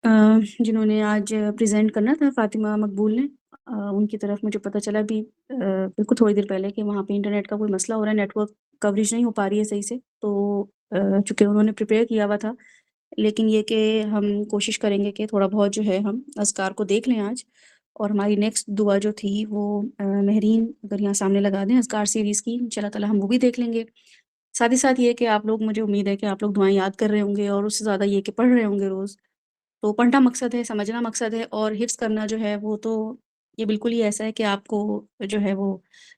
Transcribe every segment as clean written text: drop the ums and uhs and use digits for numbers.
جنہوں نے آج پریزنٹ کرنا تھا، فاطمہ مقبول نے، ان کی طرف مجھے پتہ چلا بھی بالکل تھوڑی دیر پہلے کہ وہاں پہ انٹرنیٹ کا کوئی مسئلہ ہو رہا ہے، نیٹ ورک کوریج نہیں ہو پا رہی ہے صحیح سے. تو چونکہ انہوں نے پریپیئر کیا ہوا تھا، لیکن یہ کہ ہم کوشش کریں گے کہ تھوڑا بہت جو ہے ہم اذکار کو دیکھ لیں آج. اور ہماری نیکسٹ دعا جو تھی وہ مہرین اگر یہاں سامنے لگا دیں اذکار سیریز کی، انشاءاللہ تعالیٰ ہم وہ بھی دیکھ لیں گے. ساتھ ہی ساتھ یہ کہ آپ لوگ، مجھے امید ہے کہ آپ لوگ دعائیں یاد کر رہے ہوں گے، اور اس سے زیادہ یہ کہ پڑھ رہے ہوں گے روز. تو پڑھنا مقصد ہے، سمجھنا مقصد ہے، اور حفظ کرنا جو ہے وہ تو یہ بالکل ہی ایسا ہے کہ آپ کو جو ہے وہ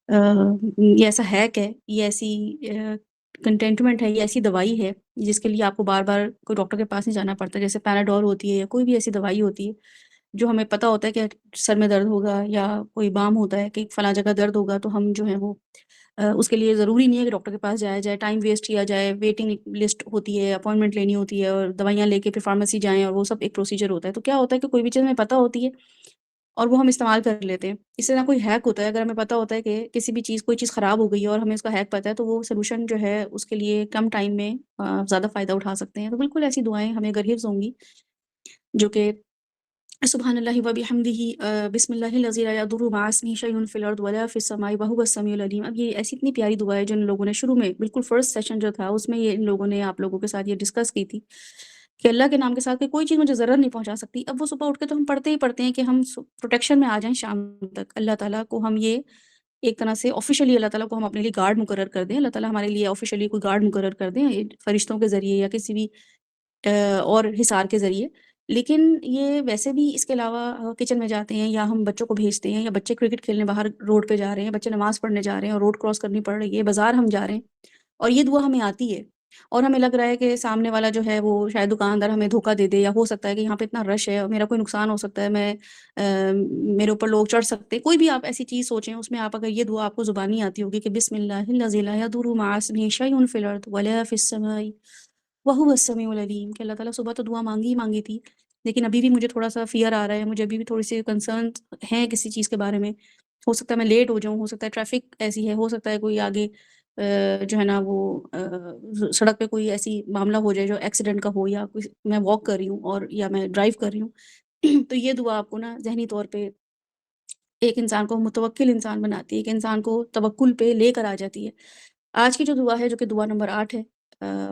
یہ ایسا ہیک ہے، یہ ایسی کنٹینٹمنٹ ہے، یہ ایسی دوائی ہے جس کے لیے آپ کو بار بار کوئی ڈاکٹر کے پاس نہیں جانا پڑتا. جیسے پیناڈول ہوتی ہے یا کوئی بھی ایسی دوائی ہوتی ہے جو ہمیں پتہ ہوتا ہے کہ سر میں درد ہوگا، یا کوئی بام ہوتا ہے کہ فلاں جگہ درد ہوگا، تو ہم جو ہے وہ اس کے لیے ضروری نہیں ہے کہ ڈاکٹر کے پاس جایا جائے، ٹائم ویسٹ کیا جائے، ویٹنگ لسٹ ہوتی ہے، اپوائنٹمنٹ لینی ہوتی ہے، اور دوائیاں لے کے پھر فارمیسی جائیں، اور وہ سب ایک پروسیجر ہوتا ہے. تو کیا ہوتا ہے کہ کوئی بھی چیز ہمیں پتہ ہوتی ہے اور وہ ہم استعمال کر لیتے ہیں. اس سے نہ کوئی ہیک ہوتا ہے. اگر ہمیں پتہ ہوتا ہے کہ کسی بھی چیز، کوئی چیز خراب ہو گئی ہے اور ہمیں اس کا ہیک پتہ ہے، تو وہ سلوشن جو ہے اس کے لیے کم ٹائم میں زیادہ فائدہ اٹھا سکتے ہیں. تو بالکل ایسی دعائیں ہمیں اگر حفظ ہوں گی، جو کہ سبحان اللہ و بحمدہ بسم اللہ الذی لا یضر مع اسمہ شیء فی الارض ولا فی السماء وهو السمیع العلیم. اب یہ ایسی اتنی پیاری دعا ہے جن لوگوں نے شروع میں بالکل فرسٹ سیشن جو تھا اس میں یہ ان لوگوں نے آپ لوگوں کے ساتھ یہ ڈسکس کی تھی کہ اللہ کے نام کے ساتھ کہ کوئی چیز مجھے ضرر نہیں پہنچا سکتی. اب وہ صبح اٹھ کے تو ہم پڑھتے ہی پڑھتے ہیں کہ ہم پروٹیکشن میں آ جائیں شام تک. اللہ تعالیٰ کو ہم یہ ایک طرح سے آفیشلی اللہ تعالیٰ کو ہم اپنے لیے گارڈ مقرر کر دیں. اللہ تعالیٰ ہمارے لیے آفیشلی کوئی گارڈ مقرر کر دیں فرشتوں کے ذریعے یا کسی بھی اور حصار کے ذریعے. لیکن یہ ویسے بھی اس کے علاوہ کچن میں جاتے ہیں، یا ہم بچوں کو بھیجتے ہیں، یا بچے کرکٹ کھیلنے باہر روڈ پہ جا رہے ہیں، بچے نماز پڑھنے جا رہے ہیں اور روڈ کراس کرنی پڑ رہی ہے، بازار ہم جا رہے ہیں اور یہ دعا ہمیں آتی ہے، اور ہمیں لگ رہا ہے کہ سامنے والا جو ہے وہ شاید دکاندار ہمیں دھوکہ دے دے، یا ہو سکتا ہے کہ یہاں پہ اتنا رش ہے اور میرا کوئی نقصان ہو سکتا ہے، میرے اوپر لوگ چڑھ سکتے ہیں، کوئی بھی آپ ایسی چیز سوچیں. اس میں آپ اگر یہ دعا آپ کو زبانی آتی ہوگی کہ بسم اللہ الذی لا یضر مع اسمہ شیء فی الارض ولا فی السماء وهو السمیع العلیم، کہ اللہ تعالیٰ صبح تو دعا مانگی ہی مانگی تھی، لیکن ابھی بھی مجھے تھوڑا سا فیئر آ رہا ہے، مجھے ابھی بھی تھوڑی سی کنسرن ہیں کسی چیز کے بارے میں. ہو سکتا ہے میں لیٹ ہو جاؤں، ہو سکتا ہے ٹریفک ایسی ہے، ہو سکتا ہے کوئی آگے جو ہے نا وہ سڑک پہ کوئی ایسی معاملہ ہو جائے جو ایکسیڈنٹ کا ہو، یا میں واک کر رہی ہوں اور یا میں ڈرائیو کر رہی ہوں. تو یہ دعا آپ کو نا ذہنی طور پہ ایک انسان کو متوکل انسان بناتی ہے، ایک انسان کو توکل پہ لے کر آ جاتی ہے. آج کی جو دعا ہے، جو کہ دعا نمبر 8 ہے،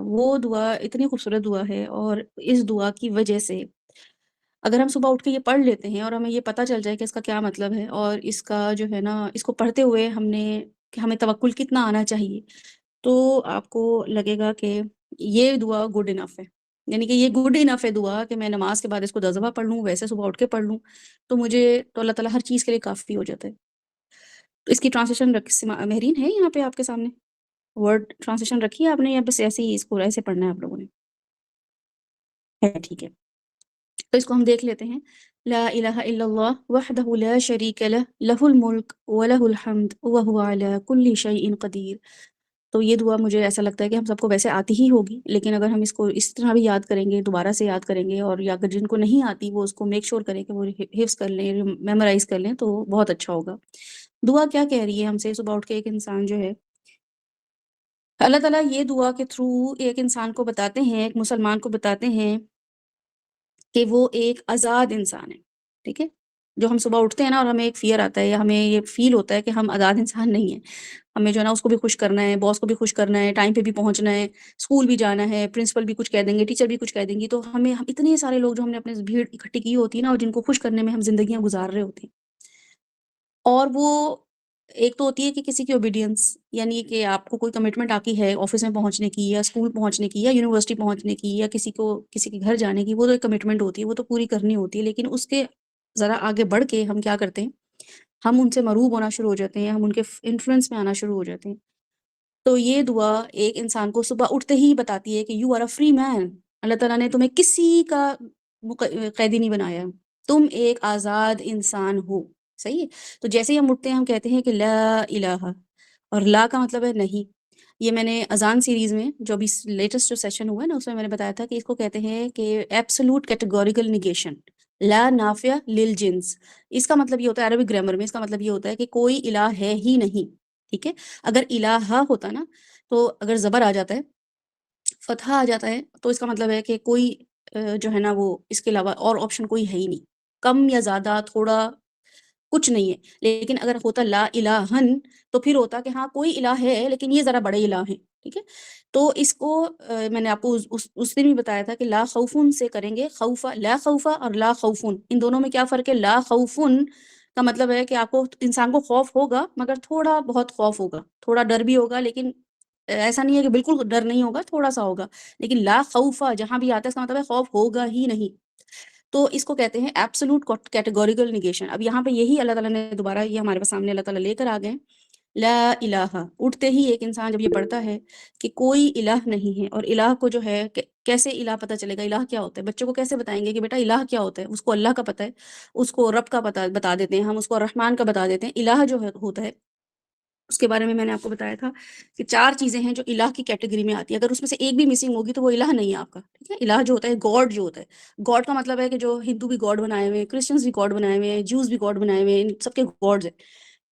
وہ دعا اتنی خوبصورت دعا ہے، اور اس دعا کی وجہ سے اگر ہم صبح اٹھ کے یہ پڑھ لیتے ہیں اور ہمیں یہ پتہ چل جائے کہ اس کا کیا مطلب ہے، اور اس کا جو ہے نا اس کو پڑھتے ہوئے کہ ہمیں توکل کتنا آنا چاہیے، تو آپ کو لگے گا کہ یہ دعا گڈ انف ہے. یعنی کہ یہ گڈ انف ہے دعا کہ میں نماز کے بعد اس کو 10 دفعہ پڑھ لوں، ویسے صبح اٹھ کے پڑھ لوں، تو اللہ تعالیٰ ہر چیز کے لیے کافی ہو جاتا ہے. تو اس کی ٹرانسلیشن مہرین ہے یہاں پہ آپ کے سامنے، ورڈ ٹرانسلیشن رکھی ہے آپ نے، یا بس ایسے ہی اس کو ایسے پڑھنا ہے آپ لوگوں نے؟ ہے، ٹھیک ہے. تو اس کو ہم دیکھ لیتے ہیں. لا الہ الا اللہ وحدہ لا شریک لہ لہ الملک ولہ الحمد وہو علی کل شیء قدیر. تو یہ دعا مجھے ایسا لگتا ہے کہ ہم سب کو ویسے آتی ہی ہوگی، لیکن اگر ہم اس کو اس طرح بھی یاد کریں گے، دوبارہ سے یاد کریں گے، اور یا اگر جن کو نہیں آتی وہ اس کو میک شور کریں کہ وہ حفظ کر لیں، میمورائز کر لیں، تو بہت اچھا ہوگا. دعا کیا کہہ رہی ہے ہم سے؟ صبح اٹھ کے ایک انسان جو ہے، اللہ تعالیٰ یہ دعا کے تھرو ایک انسان کو بتاتے ہیں، ایک مسلمان کو بتاتے ہیں کہ وہ ایک آزاد انسان ہے. ٹھیک ہے، جو ہم صبح اٹھتے ہیں نا اور ہمیں ایک فیئر آتا ہے، یا ہمیں یہ فیل ہوتا ہے کہ ہم آزاد انسان نہیں ہیں، ہمیں جو ہے نا اس کو بھی خوش کرنا ہے، باس کو بھی خوش کرنا ہے، ٹائم پہ بھی پہنچنا ہے، اسکول بھی جانا ہے، پرنسپل بھی کچھ کہہ دیں گے، ٹیچر بھی کچھ کہہ دیں گی، تو ہم اتنے سارے لوگ جو ہم نے اپنے بھیڑ اکٹھی کی ہوتی ہے نا، اور جن کو خوش کرنے میں ہم زندگیاں گزار رہے ہوتے ہیں. اور وہ ایک تو ہوتی ہے کہ کسی کی اوبیڈینس، یعنی کہ آپ کو کوئی کمٹمنٹ آتی ہے آفس میں پہنچنے کی، یا اسکول پہنچنے کی، یا یونیورسٹی پہنچنے کی، یا کسی کے گھر جانے کی، وہ تو ایک کمٹمنٹ ہوتی ہے، وہ تو پوری کرنی ہوتی ہے. لیکن اس کے ذرا آگے بڑھ کے ہم کیا کرتے ہیں، ہم ان سے مرعوب ہونا شروع ہو جاتے ہیں، ہم ان کے انفلوئنس میں آنا شروع ہو جاتے ہیں. تو یہ دعا ایک انسان کو صبح اٹھتے ہی بتاتی ہے کہ یو آر اے فری مین. اللہ تعالیٰ نے تمہیں کسی کا قیدی نہیں بنایا، تم ایک آزاد انسان ہو. صحیح ہے. تو جیسے ہی ہم اٹھتے ہیں ہم کہتے ہیں کہ لا الہ، اور لا کا مطلب ہے نہیں. یہ میں نے اذان سیریز میں جو ابھی لیٹسٹ جو سیشن ہوا ہے نا، اس میں نے بتایا تھا کہ اس کو کہتے ہیں کہ ایبسولوٹ کیٹیگوریکل نیگیشن، لا نافیہ للجنس. اس کا مطلب یہ ہوتا ہے عربک گرامر میں، اس کا مطلب یہ ہوتا ہے کہ کوئی الہ ہے ہی نہیں. ٹھیک ہے. اگر الہ ہوتا نا، تو اگر زبر آ جاتا ہے، فتحہ آ جاتا ہے، تو اس کا مطلب ہے کہ کوئی جو ہے نا وہ اس کے علاوہ اور آپشن کوئی ہے ہی نہیں، کم یا زیادہ تھوڑا کچھ نہیں ہے. لیکن اگر ہوتا لا الہن تو پھر ہوتا کہ ہاں کوئی الہ ہے لیکن یہ ذرا بڑے الہ ہیں. ٹھیک ہے، تو اس کو میں نے آپ کو اس دن بھی بتایا تھا کہ لا خوفن سے کریں گے، خوفا لا خوفا اور لا خوفن، ان دونوں میں کیا فرق ہے؟ لا خوفن کا مطلب ہے کہ آپ کو انسان کو خوف ہوگا مگر تھوڑا بہت خوف ہوگا، تھوڑا ڈر بھی ہوگا، لیکن ایسا نہیں ہے کہ بالکل ڈر نہیں ہوگا، تھوڑا سا ہوگا. لیکن لا خوفا جہاں بھی آتا ہے اس کا مطلب ہے خوف ہوگا ہی نہیں. تو اس کو کہتے ہیں ایبسولوٹ کیٹیگوریکل نیگیشن. اب یہاں پہ یہی اللہ تعالیٰ نے دوبارہ یہ ہمارے سامنے اللہ تعالیٰ لے کر آ گئے. لا الہ، اٹھتے ہی ایک انسان جب یہ پڑھتا ہے کہ کوئی الہ نہیں ہے، اور الہ کو جو ہے کیسے الہ پتہ چلے گا، الہ کیا ہوتا ہے، بچوں کو کیسے بتائیں گے کہ بیٹا الہ کیا ہوتا ہے؟ اس کو اللہ کا پتہ ہے، اس کو رب کا پتہ بتا دیتے ہیں ہم، اس کو رحمان کا بتا دیتے ہیں. الہ جو ہوتا ہے اس کے بارے میں نے آپ کو بتایا تھا کہ 4 چیزیں ہیں جو الہ کی کیٹیگری میں آتی ہے. اگر اس میں سے ایک بھی مسنگ ہوگی تو وہ الہ نہیں ہے آپ کا. ٹھیک ہے، الہ جو ہوتا ہے گاڈ جو ہوتا ہے، گاڈ کا مطلب ہے کہ جو ہندو بھی گاڈ بنائے ہوئے ہیں، کرسچنز بھی گاڈ بنائے ہوئے ہیں، جوز بھی گاڈ بنائے ہوئے ہیں، ان سب کے گاڈز ہیں،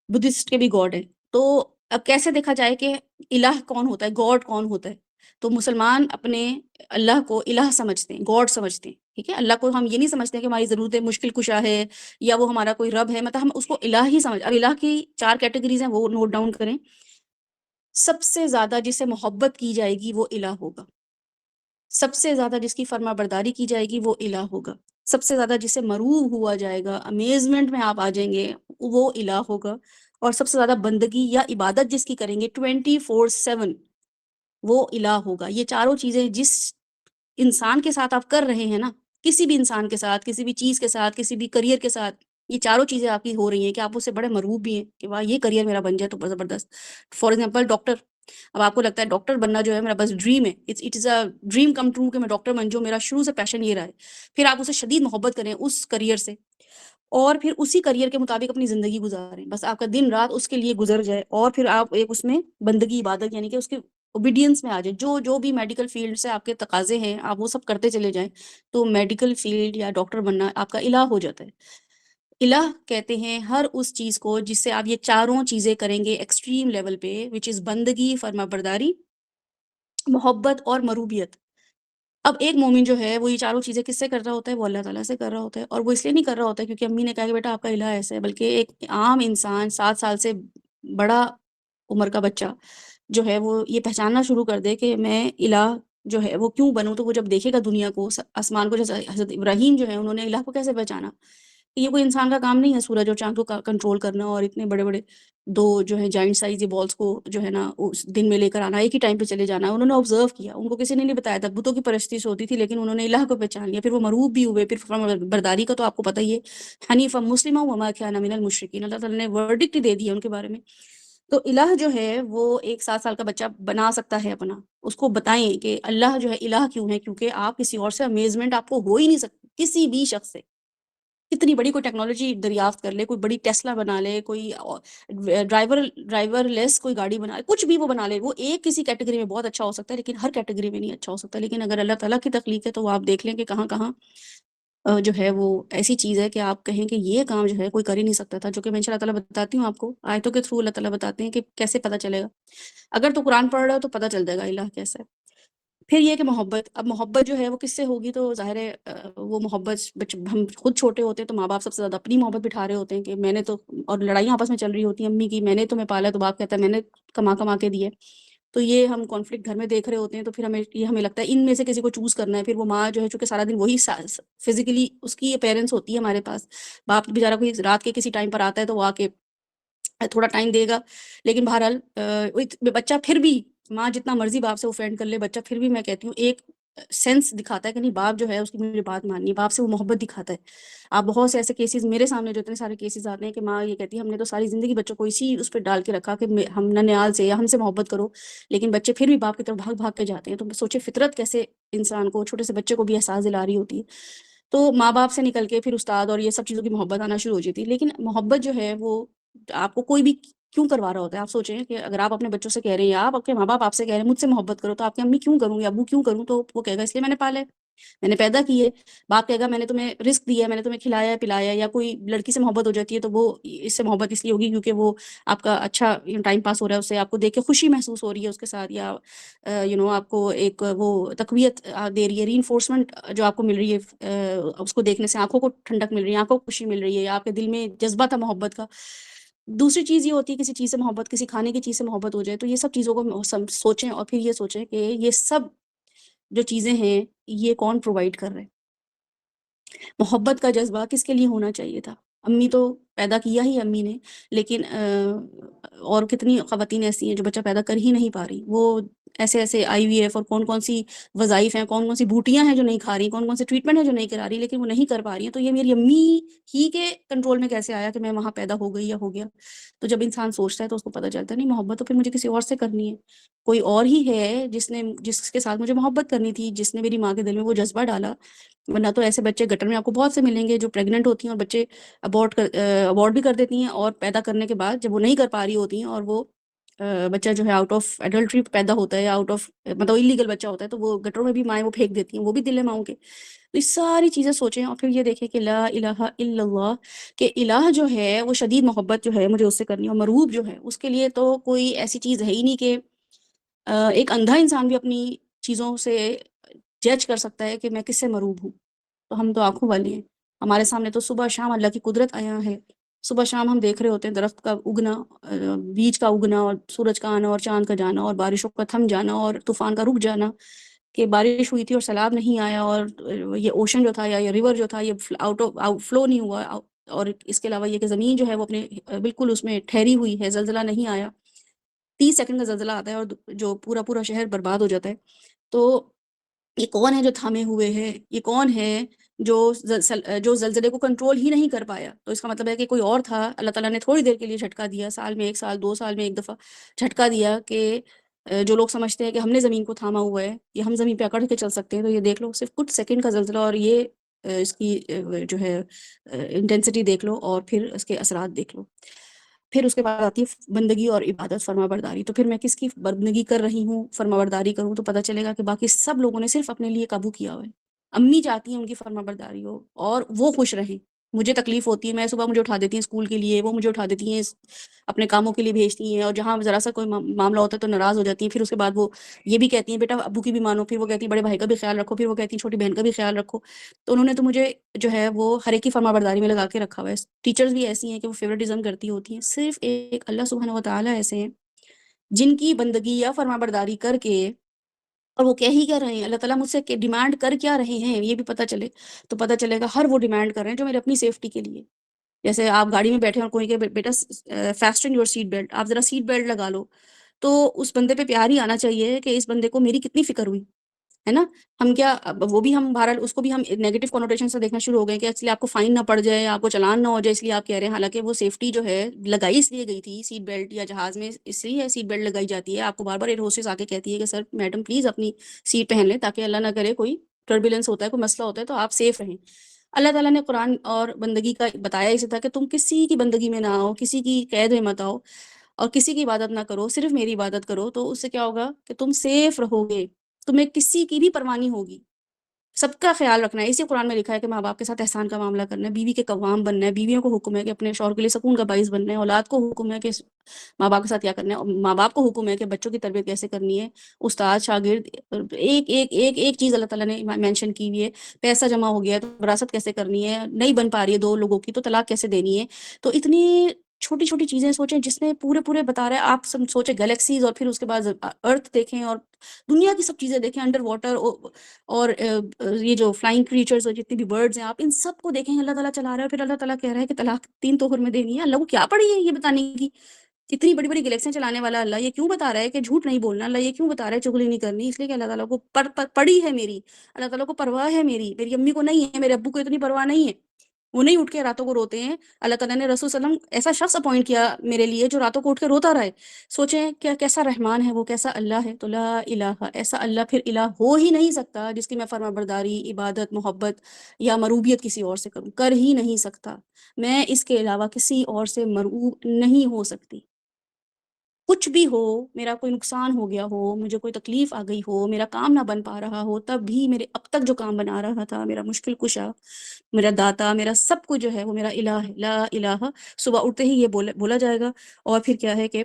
بدھسٹ کے بھی گاڈ ہیں. تو اب کیسے دیکھا جائے کہ الہ کون ہوتا ہے، گاڈ کون ہوتا ہے؟ تو مسلمان اپنے اللہ کو الہ سمجھتے ہیں، گاڈ سمجھتے ہیں. ٹھیک ہے، اللہ کو ہم یہ نہیں سمجھتے کہ ہماری ضرورت ہے، مشکل کشا ہے، یا وہ ہمارا کوئی رب ہے، مطلب ہم اس کو الہ ہی سمجھ. اب الہ کی 4 کیٹیگریز ہیں، وہ نوٹ ڈاؤن کریں. سب سے زیادہ جس سے محبت کی جائے گی وہ الہ ہوگا، سب سے زیادہ جس کی فرما برداری کی جائے گی وہ الہ ہوگا، سب سے زیادہ جس سے مروب ہوا جائے گا، امیزمنٹ میں آپ آ جائیں گے، وہ الہ ہوگا. اور سب سے زیادہ بندگی یا عبادت جس کی کریں گے 24/7 وہ الہ ہوگا. یہ چاروں چیزیں جس انسان کے ساتھ آپ کر رہے ہیں نا، کسی بھی انسان کے ساتھ، کسی بھی چیز کے ساتھ، کسی بھی کریئر کے ساتھ، یہ چاروں چیزیں آپ کی ہو رہی ہیں کہ آپ اس سے بڑے مرغوب بھی ہیں کہ واہ یہ کریئر میرا بن جائے تو زبردست. فار ایگزامپل ڈاکٹر، اب آپ کو لگتا ہے ڈاکٹر بننا جو ہے میرا بس ڈریم ہے، it is a dream come true کہ میں ڈاکٹر بن جاؤں، میرا شروع سے پیشن یہ رہا ہے. پھر آپ اسے شدید محبت کریں اس کریئر سے، اور پھر اسی کریئر کے مطابق اپنی زندگی گزاریں، بس آپ کا دن رات اس کے لیے گزر جائے، اور پھر آپ ایک اس میں بندگی عبادت یعنی کہ اس کے اوبیڈینس میں آ جائیں، جو بھی میڈیکل فیلڈ سے آپ کے تقاضے ہیں آپ وہ سب کرتے چلے جائیں، تو میڈیکل فیلڈ یا ڈاکٹر بننا آپ کا الہ ہو جاتا ہے. الہ کہتے ہیں ہر اس چیز کو جس سے آپ یہ چاروں چیزیں کریں گے ایکسٹریم لیول پہ، وچ از بندگی، فرما برداری، محبت اور مروبیت. اب ایک مومن جو ہے وہ یہ چاروں چیزیں کس سے کر رہا ہوتا ہے؟ وہ اللہ تعالیٰ سے کر رہا ہوتا ہے. اور وہ اس لیے نہیں کر رہا ہوتا ہے کیونکہ امی نے کہا کہ بیٹا آپ کا الہ ایسا ہے، بلکہ ایک عام انسان 7 سال سے بڑا عمر کا بچہ جو ہے وہ یہ پہچاننا شروع کر دے کہ میں الہ جو ہے وہ کیوں بنوں، تو وہ جب دیکھے گا دنیا کو، آسمان کو، جیسے حضرت ابراہیم جو ہے انہوں نے الہ کو کیسے پہچانا کہ یہ کوئی انسان کا کام نہیں ہے سورج اور چاند کو کنٹرول کرنا، اور اتنے بڑے بڑے 2 جو ہے جائنٹ سائز بالس کو جو ہے نا اس دن میں لے کر آنا، ایک ہی ٹائم پہ چلے جانا. انہوں نے آبزرو کیا، ان کو کسی نے نہیں بتایا تھا، بتوں کی پرستی سے ہوتی تھی لیکن انہوں نے الہ کو پہچان لیا. پھر وہ مروب بھی ہوئے، پھر فرما برداری کا تو آپ کو پتہ ہی ہے، حنیفا مسلمہ وما کان من المشرکین، اللہ تعالیٰ نے ورڈکٹ دے دیا ان کے بارے میں. تو الہ جو ہے وہ ایک 7 سال کا بچہ بنا سکتا ہے اپنا. اس کو بتائیں کہ اللہ جو ہے الہ کیوں ہے، کیونکہ آپ کسی اور سے امیزمنٹ آپ کو ہو ہی نہیں سکتی، کسی بھی شخص سے. کتنی بڑی کوئی ٹیکنالوجی دریافت کر لے، کوئی بڑی ٹیسلا بنا لے، کوئی ڈرائیور لیس کوئی گاڑی بنا لے، کچھ بھی وہ بنا لے، وہ ایک کسی کیٹیگری میں بہت اچھا ہو سکتا ہے لیکن ہر کیٹیگری میں نہیں اچھا ہو سکتا. لیکن اگر اللہ تعالیٰ کی تخلیق ہے تو وہ آپ دیکھ لیں کہ کہاں کہاں جو ہے وہ ایسی چیز ہے کہ آپ کہیں کہ یہ کام جو ہے کوئی کر ہی نہیں سکتا تھا، جو کہ میں انشاء اللہ تعالیٰ بتاتی ہوں آپ کو آیتوں کے تھرو. اللہ تعالیٰ بتاتے ہیں کہ کیسے پتہ چلے گا. اگر تو قرآن پڑھ رہا ہو تو پتہ چل جائے گا الہ کیسا ہے. پھر یہ کہ محبت، اب محبت جو ہے وہ کس سے ہوگی؟ تو ظاہر ہے وہ محبت ہم خود چھوٹے ہوتے ہیں تو ماں باپ سب سے زیادہ اپنی محبت بٹھا رہے ہوتے ہیں کہ میں نے تو، اور لڑائیاں آپس میں چل رہی ہوتی ہیں امی کی، میں نے تمہیں پالا، تو باپ کہتا ہے میں نے کما کما کے دیے. تو یہ ہم کانفلکٹ گھر میں دیکھ رہے ہوتے ہیں، تو پھر ہمیں لگتا ہے ان میں سے کسی کو چوز کرنا ہے. پھر وہ ماں جو ہے چونکہ سارا دن وہی فزیکلی اس کی اپیرنس ہوتی ہے ہمارے پاس، باپ بیچارہ کوئی رات کے کسی ٹائم پر آتا ہے تو وہ آ کے تھوڑا ٹائم دے گا. لیکن بہرحال بچہ پھر بھی ماں جتنا مرضی باپ سے اوفینڈ کر لے، بچہ پھر بھی میں کہتی ہوں ایک سینس دکھاتا ہے کہ نہیں باپ جو ہے اس کی مجھے بات ماننی ہے، باپ سے وہ محبت دکھاتا ہے. آپ بہت سے ایسے کیسز میرے سامنے جو اتنے سارے کیسز آتے ہیں کہ ماں یہ کہتی ہے ہم نے تو ساری زندگی بچوں کو اسی اس پہ ڈال کے رکھا کہ ہم ننیال سے یا ہم سے محبت کرو، لیکن بچے پھر بھی باپ کی طرف بھاگ بھاگ کے جاتے ہیں. تو سوچے فطرت کیسے انسان کو، چھوٹے سے بچے کو بھی احساس دلا رہی ہوتی ہے. تو ماں باپ سے نکل کے پھر استاد اور یہ سب چیزوں کی محبت آنا شروع ہو جاتی ہے. لیکن محبت جو ہے وہ آپ کو کوئی بھی کیوں کروا رہا ہوتا ہے؟ آپ سوچیں کہ اگر آپ اپنے بچوں سے کہہ رہے ہیں یا آپ کے ماں باپ آپ سے کہہ رہے ہیں مجھ سے محبت کرو، تو آپ کی امی کیوں کروں یا ابو کیوں کروں؟ تو وہ کہے گا اس لیے میں نے پالے. میں نے پیدا کی ہے. باپ کہے گا میں نے تمہیں رزق دیا ہے، میں نے تمہیں کھلایا پلایا. یا کوئی لڑکی سے محبت ہو جاتی ہے تو وہ اس سے محبت اس لیے ہوگی کیونکہ وہ آپ کا اچھا ٹائم پاس ہو رہا ہے، اس سے آپ کو دیکھ کے خوشی محسوس ہو رہی ہے اس کے ساتھ، یا آپ کو ایک وہ تقویت دے رہی ہے، ری انفورسمنٹ جو آپ کو مل رہی ہے اس کو دیکھنے سے، آنکھوں کو ٹھنڈک مل رہی ہے، آنکھوں کو خوشی مل رہی ہے، یا آپ کے دل میں جذبہ تھا محبت کا. دوسری چیز یہ ہوتی ہے کسی چیز سے محبت، کسی کھانے کی چیز سے محبت ہو جائے تو یہ سب چیزوں کو سوچیں، اور پھر یہ سوچیں کہ یہ سب جو چیزیں ہیں یہ کون پرووائڈ کر رہے ہیں. محبت کا جذبہ کس کے لیے ہونا چاہیے تھا؟ امی تو پیدا کیا ہی امی نے، لیکن اور کتنی خواتین ایسی ہیں جو بچہ پیدا کر ہی نہیں پا رہی، وہ ایسے ایسے آئی وی ایف اور کون کون سی وظائف ہیں، کون کون سی بوٹیاں ہیں جو نہیں کھا رہی، کون کون سے ٹریٹمنٹ ہیں جو نہیں کرا رہی، لیکن وہ نہیں کر پا رہی ہیں. تو یہ میری امی ہی کے کنٹرول میں کیسے آیا کہ میں وہاں پیدا ہو گئی یا ہو گیا؟ تو جب انسان سوچتا ہے تو اس کو پتہ چلتا ہے نہیں، محبت تو پھر مجھے کسی اور سے کرنی ہے. کوئی اور ہی ہے جس کے ساتھ مجھے محبت کرنی تھی، جس نے میری ماں کے دل میں وہ جذبہ ڈالا. ورنہ تو ایسے بچے گٹر میں آپ کو بہت سے ملیں گے جو پریگننٹ ہوتی ہیں اور بچے ابورٹ بھی کر دیتی ہیں، اور پیدا کرنے کے بعد جب وہ نہیں کر پا رہی ہوتی ہیں اور وہ بچہ جو ہے آؤٹ آف ایڈلٹری پیدا ہوتا ہے یا آؤٹ آف مطلب انلیگل بچہ ہوتا ہے تو وہ گٹروں میں بھی مائیں وہ پھینک دیتی ہیں. وہ بھی دل ہے ماؤں کے. تو یہ ساری چیزیں سوچیں اور پھر یہ دیکھیں کہ لا الہ الا اللہ، کہ الہ جو ہے وہ شدید محبت جو ہے مجھے اس سے کرنی ہے، اور مرغوب جو ہے اس کے لیے تو کوئی ایسی چیز ہے ہی نہیں کہ ایک اندھا انسان بھی اپنی چیزوں سے جج کر سکتا ہے کہ میں کس سے مرعوب ہوں. تو ہم تو آنکھوں والے ہیں، ہمارے سامنے تو صبح شام اللہ کی قدرت آیا ہے. صبح شام ہم دیکھ رہے ہوتے ہیں درخت کا اگنا، بیج کا اگنا، اور سورج کا آنا اور چاند کا جانا، اور بارشوں کا تھم جانا اور طوفان کا رک جانا، کہ بارش ہوئی تھی اور سیلاب نہیں آیا، اور یہ اوشن جو تھا یا یہ ریور جو تھا یہ آؤٹ فلو نہیں ہوا، اور اس کے علاوہ یہ کہ زمین جو ہے وہ اپنے بالکل اس میں ٹھہری ہوئی ہے، زلزلہ نہیں آیا. 30 سیکنڈ کا زلزلہ آتا ہے اور جو پورا شہر برباد ہو جاتا ہے. تو یہ کون ہے جو تھامے ہوئے ہے؟ یہ کون ہے جو زلزلے کو کنٹرول ہی نہیں کر پایا؟ تو اس کا مطلب ہے کہ کوئی اور تھا. اللہ تعالیٰ نے تھوڑی دیر کے لیے جھٹکا دیا، سال میں 1 سال 2 سال میں ایک دفعہ جھٹکا دیا، کہ جو لوگ سمجھتے ہیں کہ ہم نے زمین کو تھاما ہوا ہے یا ہم زمین پہ اکڑ کے چل سکتے ہیں، تو یہ دیکھ لو صرف کچھ سیکنڈ کا زلزلہ، اور یہ اس کی جو ہے انٹینسٹی دیکھ لو، اور پھر اس کے اثرات دیکھ لو. پھر اس کے بعد آتی ہے بندگی اور عبادت، فرما برداری. تو پھر میں کس کی بندگی کر رہی ہوں، فرما برداری کروں، تو پتہ چلے گا کہ باقی سب لوگوں نے صرف اپنے لیے قابو کیا ہوا ہے. امی چاہتی ہیں ان کی فرما برداری ہو اور وہ خوش رہیں. مجھے تکلیف ہوتی ہے، میں صبح مجھے اٹھا دیتی ہیں اسکول کے لیے، وہ مجھے اٹھا دیتی ہیں اپنے کاموں کے لیے بھیجتی ہیں، اور جہاں ذرا سا کوئی معاملہ ہوتا ہے تو ناراض ہو جاتی ہیں. پھر اس کے بعد وہ یہ بھی کہتی ہیں بیٹا ابو کی بھی مانو، پھر وہ کہتی ہیں بڑے بھائی کا بھی خیال رکھو، پھر وہ کہتی ہیں چھوٹی بہن کا بھی خیال رکھو. تو انہوں نے تو مجھے جو ہے وہ ہر ایک کی فرما برداری میں لگا کے رکھا ہوا ہے. ٹیچرز بھی ایسی ہیں کہ وہ فیورٹزم کرتی ہوتی ہیں. صرف ایک اللہ سبحانہ و تعالیٰ ایسے ہیں جن کی بندگی یا فرما برداری کر کے، اور وہ کیا ہی کر رہے ہیں، اللہ تعالیٰ مجھ سے ڈیمانڈ کر کیا رہے ہیں یہ بھی پتہ چلے. تو پتہ چلے گا ہر وہ ڈیمانڈ کر رہے ہیں جو میرے اپنی سیفٹی کے لیے. جیسے آپ گاڑی میں بیٹھے اور کوئی کہ بیٹا فیسٹن یور سیٹ بیلٹ، آپ ذرا سیٹ بیلٹ لگا لو، تو اس بندے پہ پیار ہی آنا چاہیے کہ اس بندے کو میری کتنی فکر ہوئی ہے نا. ہم کیا وہ بھی ہم بہرحال اس کو بھی ہم نیگیٹو کنوٹیشن سے دیکھنا شروع ہو گئے کہ ایکچولی آپ کو فائن نہ پڑ جائے، آپ کو چلان نہ ہو جائے، اس لیے آپ کہہ رہے ہیں. حالانکہ وہ سیفٹی جو ہے لگائی اس لیے گئی تھی سیٹ بیلٹ، یا جہاز میں اس لیے سیٹ بیلٹ لگائی جاتی ہے. آپ کو بار بار ایئر ہوسٹس آ کے کہتی ہے کہ سر میڈم پلیز اپنی سیٹ پہن لیں تاکہ اللہ نہ کرے کوئی ٹربولینس ہوتا ہے، کوئی مسئلہ ہوتا ہے تو آپ سیف رہیں. اللہ تعالیٰ نے قرآن اور بندگی کا بتایا اسے تھا کہ تم کسی کی بندگی میں نہ آؤ، کسی کی قید میں مت آؤ، اور کسی کی عبادت نہ کرو، صرف میری عبادت کرو. تو اس سے کیا ہوگا کہ تم سیف رہو گے، تمہیں کسی کی بھی پرواہ نہیں ہوگی. سب کا خیال رکھنا ہے. اسی قرآن میں لکھا ہے کہ ماں باپ کے ساتھ احسان کا معاملہ کرنا ہے، بیوی کے قوام بننا ہے، بیویوں کو حکم ہے کہ اپنے شوہر کے لیے سکون کا باعث بننا ہے، اولاد کو حکم ہے کہ ماں باپ کے ساتھ کیا کرنا ہے، اور ماں باپ کو حکم ہے کہ بچوں کی تربیت کیسے کرنی ہے. استاد شاگرد ایک ایک ایک ایک چیز اللہ تعالیٰ نے مینشن کی ہوئی ہے. پیسہ جمع ہو گیا ہے تو وراثت کیسے کرنی ہے، نہیں بن پا رہی ہے 2 لوگوں کی تو طلاق کیسے دینی ہے. تو اتنی چھوٹی چھوٹی چیزیں سوچیں جس میں پورے بتا رہا ہے. آپ سب سوچیں گلیکسیز، اور پھر اس کے بعد ارتھ دیکھیں اور دنیا کی سب چیزیں دیکھیں، انڈر واٹر، اور یہ جو فلائنگ کریچرز اور جتنی بھی برڈز ہیں، آپ ان سب کو دیکھیں. اللہ تعالیٰ چلا رہا ہے، پھر اللہ تعالیٰ کہہ رہا ہے کہ طلاق 3 توہر میں دینی ہے. اللہ کو کیا پڑی ہے یہ بتانے کی؟ اتنی بڑی بڑی گلیکسیاں چلانے والا اللہ یہ کیوں بتا رہا ہے کہ جھوٹ نہیں بولنا؟ اللہ یہ کیوں بتا رہا ہے چغلی نہیں کرنی؟ اس لیے کہ اللہ تعالیٰ کو پڑی ہے میری، اللہ تعالیٰ کو پرواہ ہے میری امی کو نہیں ہے، میرے ابو کو اتنی پرواہ نہیں ہے. وہ نہیں اٹھ کے راتوں کو روتے ہیں. اللہ تعالیٰ نے رسول صلی اللہ علیہ وسلم ایسا شخص اپوائنٹ کیا میرے لیے جو راتوں کو اٹھ کے روتا رہے. سوچیں کیا کیسا رحمان ہے وہ، کیسا اللہ ہے. تو لا الہ، ایسا اللہ پھر الہ ہو ہی نہیں سکتا جس کی میں فرما برداری، عبادت، محبت یا مروبیت کسی اور سے کروں. کر ہی نہیں سکتا. میں اس کے علاوہ کسی اور سے مرعوب نہیں ہو سکتی. کچھ بھی ہو، میرا کوئی نقصان ہو گیا ہو، مجھے کوئی تکلیف آ گئی ہو، میرا کام نہ بن پا رہا ہو، تب بھی میرے اب تک جو کام بنا رہا تھا، میرا مشکل کشا، میرا داتا، میرا سب کچھ جو ہے وہ میرا الہ ہے، لا الہ۔ صبح اٹھتے ہی یہ بولا جائے گا۔ اور پھر کیا ہے کہ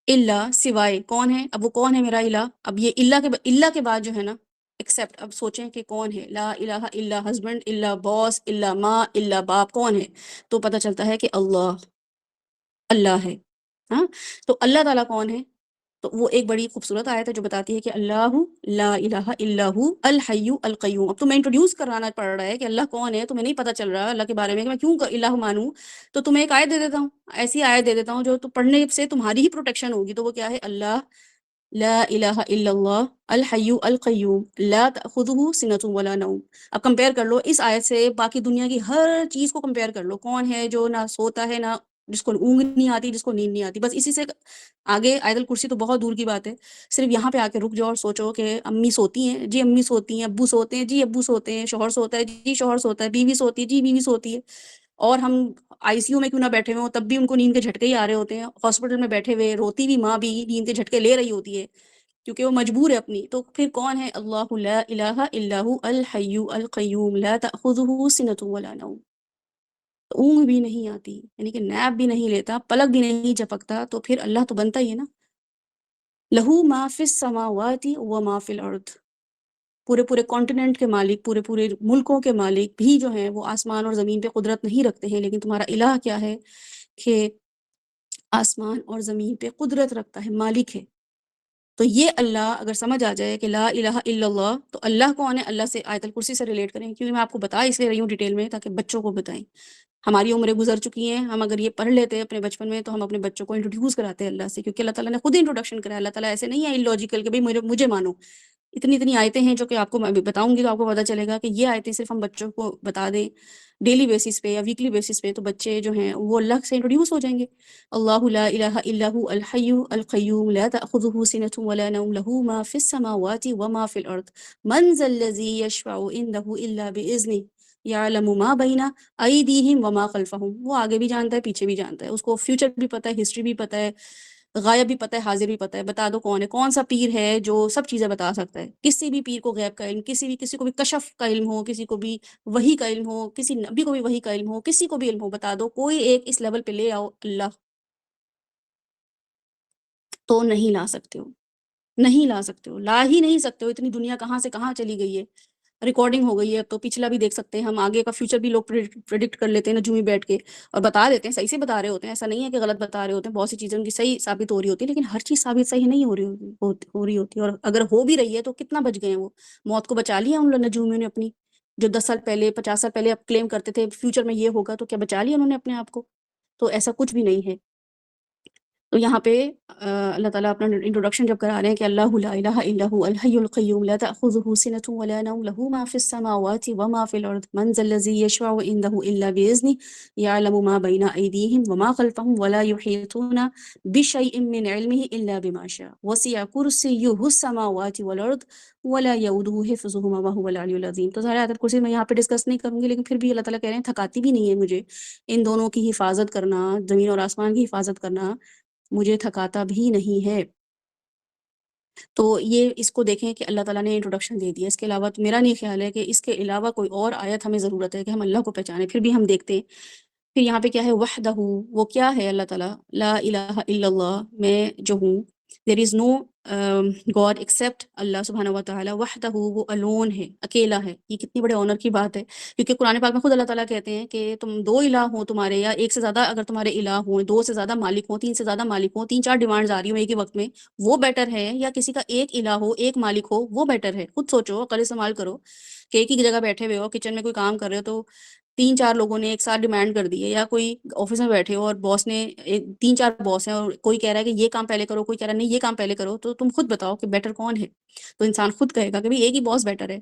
اللہ سوائے کون ہے؟ اب وہ کون ہے میرا الہ؟ اب یہ اللہ کے بعد جو ہے نا ایکسیپٹ، اب سوچیں کہ کون ہے؟ لا الہ الا ہسبینڈ، الا باس، الا ماں، الا باپ، کون ہے؟ تو پتہ چلتا ہے کہ اللہ ہے۔ ہاں، تو اللہ تعالیٰ کون ہے؟ تو وہ ایک بڑی خوبصورت آیت ہے جو بتاتی ہے کہ اللہ لا الہ الا ہو الحی القیوم۔ اب تمہیں انٹروڈیوس کرانا پڑ رہا ہے کہ اللہ کون ہے، تمہیں نہیں پتہ چل رہا اللہ کے بارے میں کہ میں کیوں الہ مانوں، تو تمہیں ایک آیت دے دیتا ہوں، ایسی آیت دے دیتا ہوں جو تو پڑھنے سے تمہاری ہی پروٹیکشن ہوگی۔ تو وہ کیا ہے؟ اللہ لا الہ الا اللہ الحی القیوم لا تأخذہ سنۃ ولا نوم۔ اب کمپیئر کر لو اس آیت سے باقی دنیا کی ہر چیز کو کمپیئر کر لو، کون ہے جو نہ سوتا ہے، نہ جس کو اونگ نہیں آتی، جس کو نیند نہیں آتی۔ بس اسی سے آگے آیت الکرسی تو بہت دور کی بات ہے، صرف یہاں پہ آ کے رک جاؤ اور سوچو کہ امی سوتی ہیں، جی امی سوتی ہیں، ابو سوتے ہیں، جی ابو سوتے ہیں، شوہر سوتا ہے، جی شوہر سوتا ہے، بیوی سوتی ہے، جی بیوی سوتی ہے، اور ہم آئی سی یو میں کیوں نہ بیٹھے ہوئے ہوں تب بھی ان کو نیند کے جھٹکے ہی آ رہے ہوتے ہیں، ہاسپٹل میں بیٹھے ہوئے روتی بھی ماں بھی نیند کے جھٹکے لے رہی ہوتی ہے کیونکہ وہ مجبور ہے اپنی۔ تو پھر کون ہے؟ اللہ لا الہ الا ہو الحی القیوم لا تأخذہ سنۃ ولا نوم۔ اونگ بھی نہیں آتی، یعنی کہ نیپ بھی نہیں لیتا، پلک بھی نہیں جھپکتا، تو پھر اللہ تو بنتا ہی ہے نا۔ لہو ما فی السماوات و ما فی الارض، پورے پورے کانٹیننٹ کے مالک، پورے پورے ملکوں کے مالک بھی جو ہیں وہ آسمان اور زمین پہ قدرت نہیں رکھتے ہیں، لیکن تمہارا الہ کیا ہے کہ آسمان اور زمین پہ قدرت رکھتا ہے، مالک ہے۔ تو یہ اللہ اگر سمجھ آ جائے کہ لا الہ الا اللہ، تو اللہ کون ہے؟ اللہ سے آیت الکرسی سے ریلیٹ کریں، کیونکہ میں آپ کو بتا اس لیے رہی ہوں ڈیٹیل میں تاکہ بچوں کو بتائیں۔ ہماری عمریں گزر چکی ہیں، ہم اگر یہ پڑھ لیتے اپنے بچپن میں تو ہم اپنے بچوں کو انٹروڈیوس کراتے ہیں اللہ سے، کیونکہ اللہ تعالیٰ نے خود انٹروڈکشن کرایا۔ اللہ تعالیٰ ایسے نہیں ہے illogical کہ بھئی مجھے مانو۔ اتنی آیتیں ہیں جو کہ آپ کو میں بتاؤں گی تو آپ کو پتہ چلے گا کہ یہ آیتیں صرف ہم بچوں کو بتا دیں ڈیلی بیسس پہ یا ویکلی بیسس پہ، تو بچے جو ہیں وہ اللہ سے انٹروڈیوس ہو جائیں گے۔ اللہ لا الہ الا هو الحی القیوم لا تأخذہ سنۃ ولا نوم له ما فی السماوات وما فی الارض من ذا الذی یشفع عنده الا باذنہ یعلم ما بین ایدیہم وما خلفہم۔ وہ آگے بھی جانتا ہے، پیچھے بھی جانتا ہے، اس کو فیوچر بھی پتہ ہے، ہسٹری بھی پتہ ہے، غائب بھی پتہ ہے، حاضر بھی پتہ ہے۔ بتا دو کون ہے؟ کون سا پیر ہے جو سب چیزیں بتا سکتا ہے؟ کسی بھی پیر کو غیب کا علم، کسی کو بھی کشف کا علم ہو، کسی کو بھی وحی کا علم ہو، کسی نبی کو بھی وحی کا علم ہو، کسی کو بھی علم ہو، بتا دو کوئی ایک اس لیول پہ لے آؤ اللہ، تو نہیں لا سکتے ہو، نہیں لا سکتے ہو، لا ہی نہیں سکتے ہو۔ اتنی دنیا کہاں سے کہاں چلی گئی ہے، ریکارڈنگ ہو گئی ہے، اب تو پچھلا بھی دیکھ سکتے ہیں ہم، آگے کا فیوچر بھی لوگ پریڈکٹ کر لیتے ہیں نجومی بیٹھ کے اور بتا دیتے ہیں، صحیح سے بتا رہے ہوتے ہیں، ایسا نہیں ہے کہ غلط بتا رہے ہوتے ہیں، بہت سی چیزیں ان کی صحیح ثابت ہو رہی ہوتی ہے، لیکن ہر چیز ثابت صحیح نہیں ہو رہی ہوتی، اور اگر ہو بھی رہی ہے تو کتنا بچ گئے ہیں وہ، موت کو بچا لیا ان لوگ نجومیوں نے اپنی، جو 10 سال پہلے 50 سال پہلے اب کلیم کرتے تھے فیوچر میں یہ ہوگا، تو کیا بچا لیا انہوں نے اپنے آپ کو؟ تو ایسا کچھ بھی نہیں ہے۔ تو یہاں پہ اللہ تعالیٰ اپنا انٹروڈکشن جب کرا رہے ہیں کہ اللہ لا الہ الا هو الحی القیوم لا تأخذہ سنۃ ولا نوم له ما فی السماوات وما فی الارض من ذا الذی یشفع عنده الا باذنہ یعلم ما بین ایدیہم وما خلفہم ولا یحیطون بشیء من علمہ الا بما شاء وسع کرسیہ السماوات والارض ولا یؤودہ حفظہما وهو العلی العظیم۔ تو ظاہر آیت الکرسی میں یہاں پہ ڈسکس نہیں کروں گی، لیکن پھر بھی اللہ تعالیٰ کہہ رہے ہیں تھکاتی بھی نہیں ہے مجھے ان دونوں کی حفاظت کرنا، زمین اور آسمان کی حفاظت کرنا مجھے تھکاتا بھی نہیں ہے۔ تو یہ اس کو دیکھیں کہ اللہ تعالیٰ نے انٹروڈکشن دے دیا، اس کے علاوہ تو میرا نہیں خیال ہے کہ اس کے علاوہ کوئی اور آیت ہمیں ضرورت ہے کہ ہم اللہ کو پہچانیں۔ پھر بھی ہم دیکھتے ہیں پھر یہاں پہ کیا ہے، وحدہ، وہ کیا ہے اللہ تعالیٰ، لا الہ الا اللہ، میں جو ہوں، دیر از نو گاڈ ایکسیپٹ اللہ سبحانہ و تعالیٰ، وحدہ، وہ الون ہے، اکیلا ہے۔ یہ کتنی بڑے آنر کی بات ہے، کیونکہ قرآن پاک میں خود اللہ تعالیٰ کہتے ہیں کہ تم دو الہ ہوں تمہارے، یا ایک سے زیادہ اگر تمہارے الہ ہوں، دو سے زیادہ مالک ہوں، تین سے زیادہ مالک ہوں، تین چار ڈیمانڈز آ رہی ہوں ایک ہی وقت میں، وہ بیٹر ہے یا کسی کا ایک الہ ہو، ایک مالک ہو، وہ بیٹر ہے؟ خود سوچو، عقل استعمال کرو کہ ایک ہی جگہ بیٹھے ہوئے ہو، کچن میں کوئی کام کر رہے ہو، تو تین چار لوگوں نے ایک ساتھ ڈیمانڈ کر دی ہے، یا کوئی آفس میں بیٹھے ہو اور باس نے تین چار باس ہیں اور کوئی کہہ رہا ہے کہ یہ کام پہلے کرو، کوئی کہہ رہا ہے نہیں یہ کام پہلے کرو، تو تم خود بتاؤ کہ بیٹر کون ہے؟ تو انسان خود کہے گا کہ بھئی ایک ہی باس بیٹر ہے،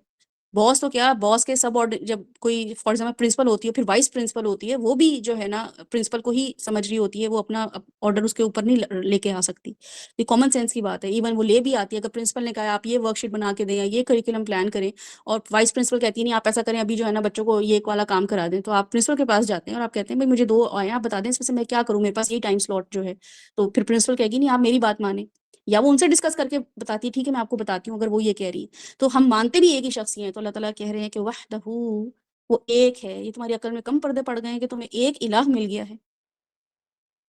باس تو کیا، باس کے سب آرڈر، جب کوئی فار ایگزامپل پرنسپل ہوتی ہے، پھر وائس پرنسپل ہوتی ہے، وہ بھی جو ہے نا پرنسپل کو ہی سمجھ رہی ہوتی ہے، وہ اپنا آرڈر اس کے اوپر نہیں لے کے آ سکتی. یہ کامن سینس کی بات ہے. ایون وہ لے بھی آتی ہے، اگر پرنسپل نے کہا آپ یہ ورک شیٹ بنا کے دیں یا یہ کریکولم پلان کریں، اور وائس پرنسپل کہتی ہے نہیں آپ ایسا کریں، ابھی جو ہے نا بچوں کو یہ والا کام کرا دیں، تو آپ پرنسپل کے پاس جاتے ہیں اور آپ کہتے ہیں بھائی مجھے 2 آئے ہیں، آپ بتا دیں اس میں سے میں کیا کروں، میرے پاس یہی ٹائم سلاٹ جو ہے. تو پھر پرنسپل کہے گی نہیں آپ میری بات مانیں، یا وہ ان سے ڈسکس کر کے بتاتی ہے ٹھیک ہے میں آپ کو بتاتی ہوں اگر وہ یہ کہہ رہی ہے. تو ہم مانتے بھی ایک ہی شخص ہی ہیں. تو اللہ تعالیٰ کہہ رہے ہیں کہ وحدہ، وہ ایک ہے. یہ تمہاری عقل میں کم پردے پڑ گئے ہیں کہ تمہیں ایک الہ مل گیا ہے.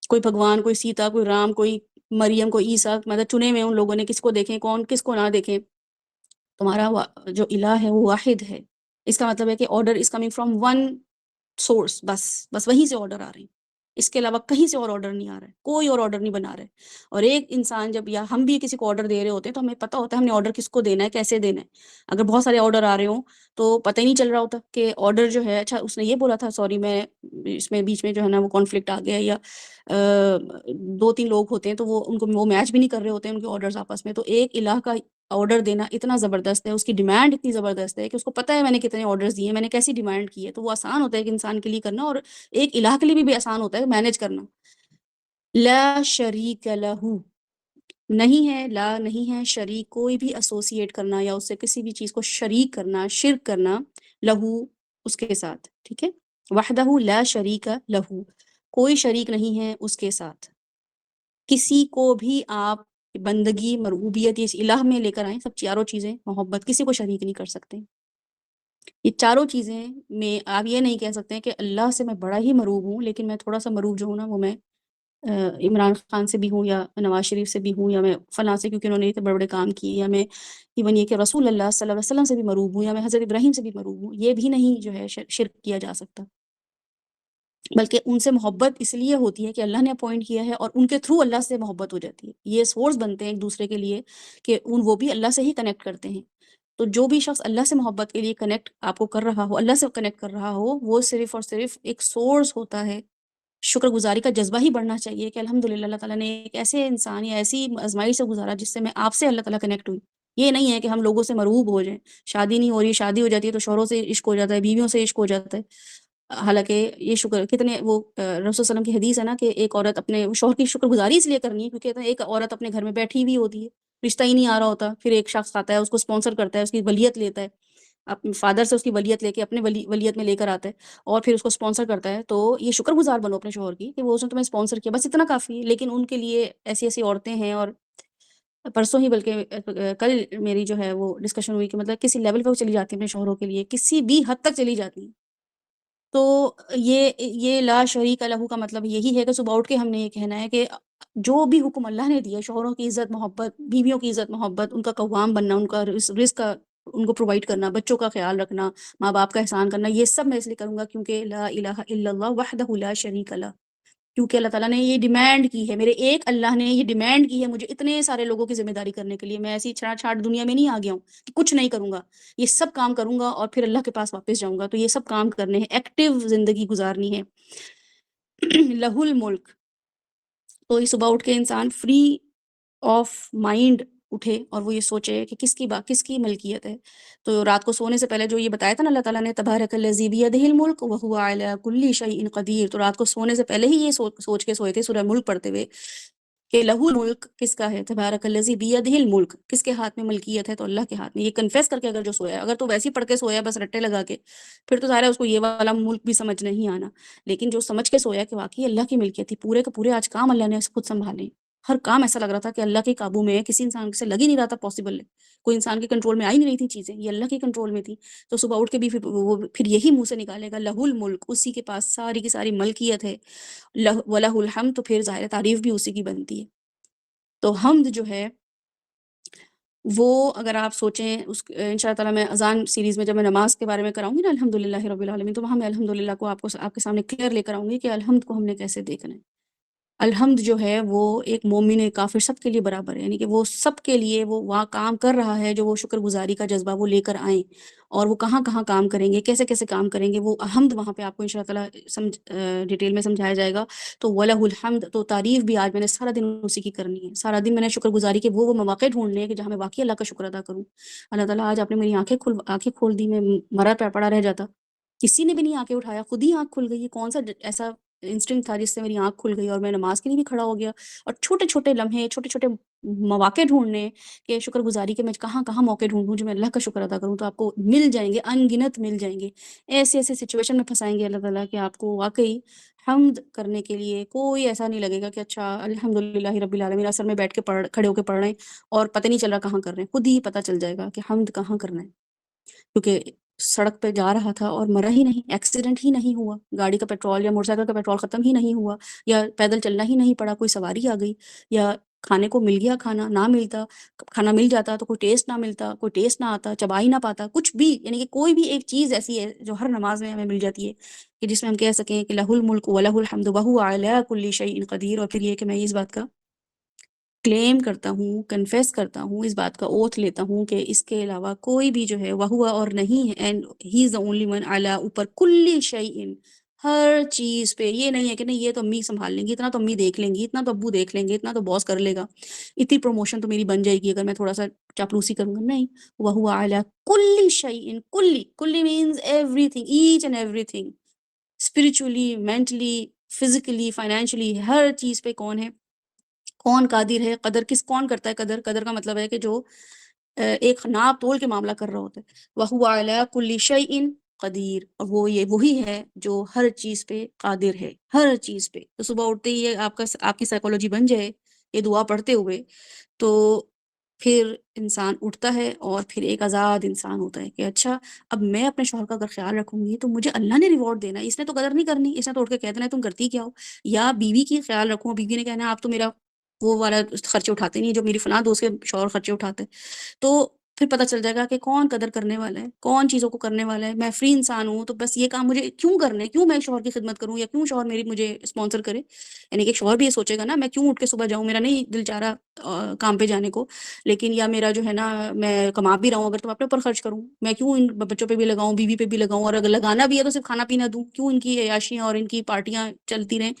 کوئی بھگوان، کوئی سیتا، کوئی رام، کوئی مریم، کوئی عیسیٰ، مطلب چنے ہوئے ان لوگوں نے کس کو دیکھیں، کون کس کو نہ دیکھیں. تمہارا جو الہ ہے وہ واحد ہے. اس کا مطلب ہے کہ order is coming from one source. بس وہیں سے آرڈر آ رہے ہیں، اس کے علاوہ کہیں سے اور آرڈر نہیں آ رہا ہے، کوئی اور آرڈر نہیں بنا رہے. اور ایک انسان جب، یا ہم بھی کسی کو آرڈر دے رہے ہوتے ہیں تو ہمیں پتہ ہوتا ہے ہم نے آرڈر کس کو دینا ہے، کیسے دینا ہے. اگر بہت سارے آرڈر آ رہے ہوں تو پتہ ہی نہیں چل رہا ہوتا کہ آرڈر جو ہے، اچھا اس نے یہ بولا تھا، سوری میں اس میں بیچ میں جو ہے نا وہ کانفلکٹ آ گیا، یا 2-3 لوگ ہوتے ہیں تو وہ ان کو وہ میچ بھی نہیں کر رہے ہوتے ہیں ان کے آرڈرز آپس میں. تو ایک الہ کا آرڈر دینا اتنا زبردست ہے، اس کی ڈیمانڈ اتنی زبردست ہے کہ اس کو پتہ ہے میں نے کتنے آرڈرز دیے ہیں، میں نے کیسی ڈیمانڈ کی ہے. تو وہ آسان ہوتا ہے کہ انسان کے لیے کرنا، اور ایک الہ کے لیے بھی آسان ہوتا ہے مینیج کرنا. لا شریک لہو، نہیں ہے، لا نہیں ہے، شریک کوئی بھی ایسوسیٹ کرنا یا اس سے کسی بھی چیز کو شریک کرنا، شرک کرنا، لہو اس کے ساتھ. ٹھیک ہے، وحدہ لا شریک لہو، کوئی شریک نہیں ہے اس کے ساتھ. کسی کو بھی آپ بندگی، مربوبیت اس الہ میں لے کر آئیں، سب چاروں چیزیں، محبت، کسی کو شریک نہیں کر سکتے. یہ چاروں چیزیں میں آپ یہ نہیں کہہ سکتے کہ اللہ سے میں بڑا ہی مروب ہوں، لیکن میں تھوڑا سا مروب جو ہوں نا وہ میں عمران خان سے بھی ہوں، یا نواز شریف سے بھی ہوں، یا میں فلاں سے، کیونکہ انہوں نے اتنے بڑے بڑے کام کیے، یا میں ایون یہ کہ رسول اللہ صلی اللہ علیہ وسلم سے بھی مروب ہوں، یا میں حضرت ابراہیم سے بھی مروب ہوں. یہ بھی نہیں جو ہے شرک کیا جا سکتا، بلکہ ان سے محبت اس لیے ہوتی ہے کہ اللہ نے اپوائنٹ کیا ہے، اور ان کے تھرو اللہ سے محبت ہو جاتی ہے. یہ سورس بنتے ہیں ایک دوسرے کے لیے کہ وہ بھی اللہ سے ہی کنیکٹ کرتے ہیں. تو جو بھی شخص اللہ سے محبت کے لیے کنیکٹ آپ کو کر رہا ہو، اللہ سے کنیکٹ کر رہا ہو، وہ صرف اور صرف ایک سورس ہوتا ہے. شکر گزاری کا جذبہ ہی بڑھنا چاہیے کہ الحمدللہ اللہ تعالیٰ نے ایک ایسے انسان یا ایسی آزمائی سے گزارا جس سے میں آپ سے اللہ تعالیٰ کنیکٹ ہوئی. یہ نہیں ہے کہ ہم لوگوں سے مرعوب ہو جائیں. شادی نہیں ہو رہی، شادی ہو جاتی ہے تو شوہروں سے عشق ہو جاتا ہے، بیویوں سے عشق ہو جاتا ہے. حالانکہ یہ شکر کتنے، وہ رسول صلی اللہ علیہ وسلم کی حدیث ہے نا کہ ایک عورت اپنے شوہر کی شکر گزاری اس لیے کرنی ہے کیونکہ کہتے ہیں ایک عورت اپنے گھر میں بیٹھی ہوئی ہوتی ہے، رشتہ ہی نہیں آ رہا ہوتا، پھر ایک شخص آتا ہے اس کو اسپانسر کرتا ہے، اس کی ولیت لیتا ہے، اپنے فادر سے اس کی ولیت لے کے اپنے ولیت میں لے کر آتا ہے اور پھر اس کو اسپانسر کرتا ہے. تو یہ شکر گزار بنو اپنے شوہر کی کہ وہ اس نے تمہیں اسپانسر کیا، بس اتنا کافی ہے. لیکن ان کے لیے ایسی ایسی عورتیں ہیں، اور پرسوں ہی بلکہ کل میری جو ہے وہ ڈسکشن ہوئی کہ مطلب کسی لیول پہ وہ چلی جاتی ہیں اپنے شوہروں کے لیے، کسی بھی حد تک چلی جاتی ہیں. تو یہ لا شریک لہو کا مطلب یہی ہے کہ صبح اٹھ کے ہم نے یہ کہنا ہے کہ جو بھی حکم اللہ نے دیا، شوہروں کی عزت محبت، بیویوں کی عزت محبت، ان کا قوام بننا، ان کا رزق کا ان کو پرووائڈ کرنا، بچوں کا خیال رکھنا، ماں باپ کا احسان کرنا، یہ سب میں اس لیے کروں گا کیونکہ لا الہ الا اللہ وحدہ لا شریک لہ. کیونکہ اللہ تعالیٰ نے یہ ڈیمانڈ کی ہے، میرے ایک اللہ نے یہ ڈیمانڈ کی ہے مجھے اتنے سارے لوگوں کی ذمہ داری کرنے کے لیے. میں ایسی چھاٹ چھاٹ دنیا میں نہیں آ گیا ہوں کہ کچھ نہیں کروں گا، یہ سب کام کروں گا اور پھر اللہ کے پاس واپس جاؤں گا. تو یہ سب کام کرنے ہیں، ایکٹیو زندگی گزارنی ہے. لہ الملک. تو یہ صبح اٹھ کے انسان فری آف مائنڈ اٹھے اور وہ یہ سوچے کہ کس کی ملکیت ہے. تو رات کو سونے سے پہلے جو یہ بتایا تھا نا اللہ تعالیٰ نے، تبارک الذی بیدہ الملک وہو علی کل شیء قدیر، تو رات کو سونے سے پہلے ہی یہ سوچ کے سوئے تھے سورہ ملک پڑھتے ہوئے کہ لہو الملک کس کا ہے، تبارک الذی بیدہ الملک، کس کے ہاتھ میں ملکیت ہے، تو اللہ کے ہاتھ میں. یہ کنفیس کر کے اگر جو سویا، اگر تو ویسے ہی پڑھ کے سویا بس رٹے لگا کے، پھر تو ظاہر ہے اس کو یہ والا ملک بھی سمجھ نہیں آنا. لیکن جو سمجھ کے سویا کہ واقعی اللہ کی ملکیت تھی، پورے کے پورے آج کام اللہ نے خود سنبھالے، ہر کام ایسا لگ رہا تھا کہ اللہ کے قابو میں ہے، کسی انسان سے لگ ہی نہیں رہا تھا پاسبل ہے، کوئی انسان کے کنٹرول میں آ ہی نہیں رہی تھی چیزیں، یہ اللہ کے کنٹرول میں تھی. تو صبح اٹھ کے بھی پھر یہی منہ سے نکالے گا لہ الملک، اسی کے پاس ساری کی ساری ملکیت ہے، وَلَهُ الْحَمْدُ، تو پھر ظاہر تعریف بھی اسی کی بنتی ہے. تو حمد جو ہے وہ اگر آپ سوچیں اس ان شاء اللہ تعالیٰ میں اذان سیریز میں جب میں نماز کے بارے میں کراؤں گی نا الحمدللہ رب العالمین، تو وہاں میں الحمدللہ کو آپ کے سامنے کلیئر لے کر آؤں گی کہ الحمد کو ہم نے کیسے دیکھنا ہے. الحمد جو ہے وہ ایک مومن کافر سب کے لیے برابر ہے، یعنی کہ وہ سب کے لیے وہ وہاں کام کر رہا ہے جو وہ شکر گزاری کا جذبہ وہ لے کر آئیں، اور وہ کہاں کہاں کام کریں گے، کیسے کیسے کام کریں گے، وہ حمد وہاں پہ آپ کو ان شاء اللہ تعالیٰ ڈیٹیل میں سمجھایا جائے گا۔ تو وَلَهُ الحمد، تو تعریف بھی آج میں نے سارا دن اسی کی کرنی ہے، سارا دن میں نے شکر گزاری کے وہ مواقع ڈھونڈنے ہیں کہ جہاں میں واقعی اللہ کا شکر ادا کروں۔ اللہ تعالیٰ آج آپ نے میری آنکھیں کھول دی، میں مرا پڑا رہ جاتا، کسی نے بھی نہیں آنکھیں اٹھایا، خود ہی آنکھ کھل گئی ہے، کون سا ایسا انسٹنکٹ تھا جس سے میری آنکھ کھل گئی اور میں نماز کے لیے بھی کھڑا ہو گیا۔ اور چھوٹے چھوٹے لمحے، چھوٹے چھوٹے مواقع ڈھونڈنے کہ شکر گزاری کے میں کہاں کہاں موقع ڈھونڈوں جو میں اللہ کا شکر ادا کروں، تو آپ کو مل جائیں گے، ان گنت مل جائیں گے، ایسے ایسے سچویشن میں پھنسائیں گے اللہ تعالیٰ کہ آپ کو واقعی حمد کرنے کے لیے کوئی ایسا نہیں لگے گا کہ اچھا الحمد للہ رب العالمین اثر میں بیٹھ کے کھڑے ہو کے پڑھ رہے ہیں اور پتہ نہیں چل رہا کہاں کر رہے ہیں، خود ہی پتہ چل جائے گا کہ حمد کہاں کرنا ہے، کیونکہ سڑک پہ جا رہا تھا اور مرا ہی نہیں، ایکسیڈنٹ ہی نہیں ہوا، گاڑی کا پیٹرول یا موٹر سائیکل کا پیٹرول ختم ہی نہیں ہوا، یا پیدل چلنا ہی نہیں پڑا، کوئی سواری آ گئی، یا کھانے کو مل گیا، کھانا نہ ملتا، کھانا مل جاتا تو کوئی ٹیسٹ نہ ملتا، کوئی ٹیسٹ نہ آتا، چبا ہی نہ پاتا، کچھ بھی، یعنی کہ کوئی بھی ایک چیز ایسی ہے جو ہر نماز میں ہمیں مل جاتی ہے کہ جس میں ہم کہہ سکیں کہ لہ الملک ولہ الحمد وہو علی کل شیء قدیر، اور پھر یہ کہ میں اس بات کا کلیم کرتا ہوں، کنفیس کرتا ہوں، اس بات کا اوتھ لیتا ہوں کہ اس کے علاوہ کوئی بھی جو ہے وہ ہوا اور نہیں ہے، and he is the only one اعلیٰ، اوپر کل شیء، ہر چیز پہ، یہ نہیں ہے کہ نہیں یہ تو امی سنبھال لیں گی، اتنا تو امی دیکھ لیں گی، اتنا تو ابو دیکھ لیں گے، اتنا تو باس کر لے گا، اتنی پروموشن تو میری بن جائے گی اگر میں تھوڑا سا چاپلوسی کروں گا، نہیں، وہ اعلیٰ کل شیء، کلی means everything, each and everything, spiritually, mentally, physically, financially, ہر چیز پہ کون ہے، کون قادر ہے، قدر کون کرتا ہے، قدر کا مطلب ہے کہ جو ایک ناپ تول کے معاملہ کر رہا ہوتا ہے، وَهُوَ عَلَىٰ كُلِّ شَيْءٍ قدیر، اور وہ یہ وہی ہے جو ہر چیز پہ قادر ہے، ہر چیز پہ۔ تو صبح اٹھتے ہی یہ آپ کی سائیکولوجی بن جائے یہ دعا پڑھتے ہوئے، تو پھر انسان اٹھتا ہے اور پھر ایک آزاد انسان ہوتا ہے کہ اچھا اب میں اپنے شوہر کا اگر خیال رکھوں گی تو مجھے اللہ نے ریوارڈ دینا ہے، اس نے تو قدر نہیں کرنی، اس نے تو اٹھ کے کہہ دینا ہے تم کرتی کیا ہو، یا بیوی کی خیال رکھوں، بیوی نے کہنا ہے آپ تو میرا وہ والا خرچے اٹھاتے نہیں جو میری فلاں دوست کے شوہر خرچے اٹھاتے، تو پھر پتہ چل جائے گا کہ کون قدر کرنے والا ہے، کون چیزوں کو کرنے والا ہے، میں فری انسان ہوں تو بس یہ کام مجھے کیوں کرنے، کیوں میں شوہر کی خدمت کروں، یا کیوں شوہر میری مجھے اسپانسر کرے، یعنی کہ شوہر بھی یہ سوچے گا نا میں کیوں اٹھ کے صبح جاؤں، میرا نہیں دل چاہ رہا کام پہ جانے کو، لیکن یا میرا جو ہے نا میں کما بھی رہا ہوں اگر تو میں اپنے اوپر خرچ کروں، میں کیوں ان بچوں پہ بھی لگاؤں، بیوی پہ بھی لگاؤں، اور اگر لگانا بھی ہے تو صرف کھانا پینا دوں، کیوں ان کی عیاشیاں اور ان کی پارٹیاں چلتی رہیں،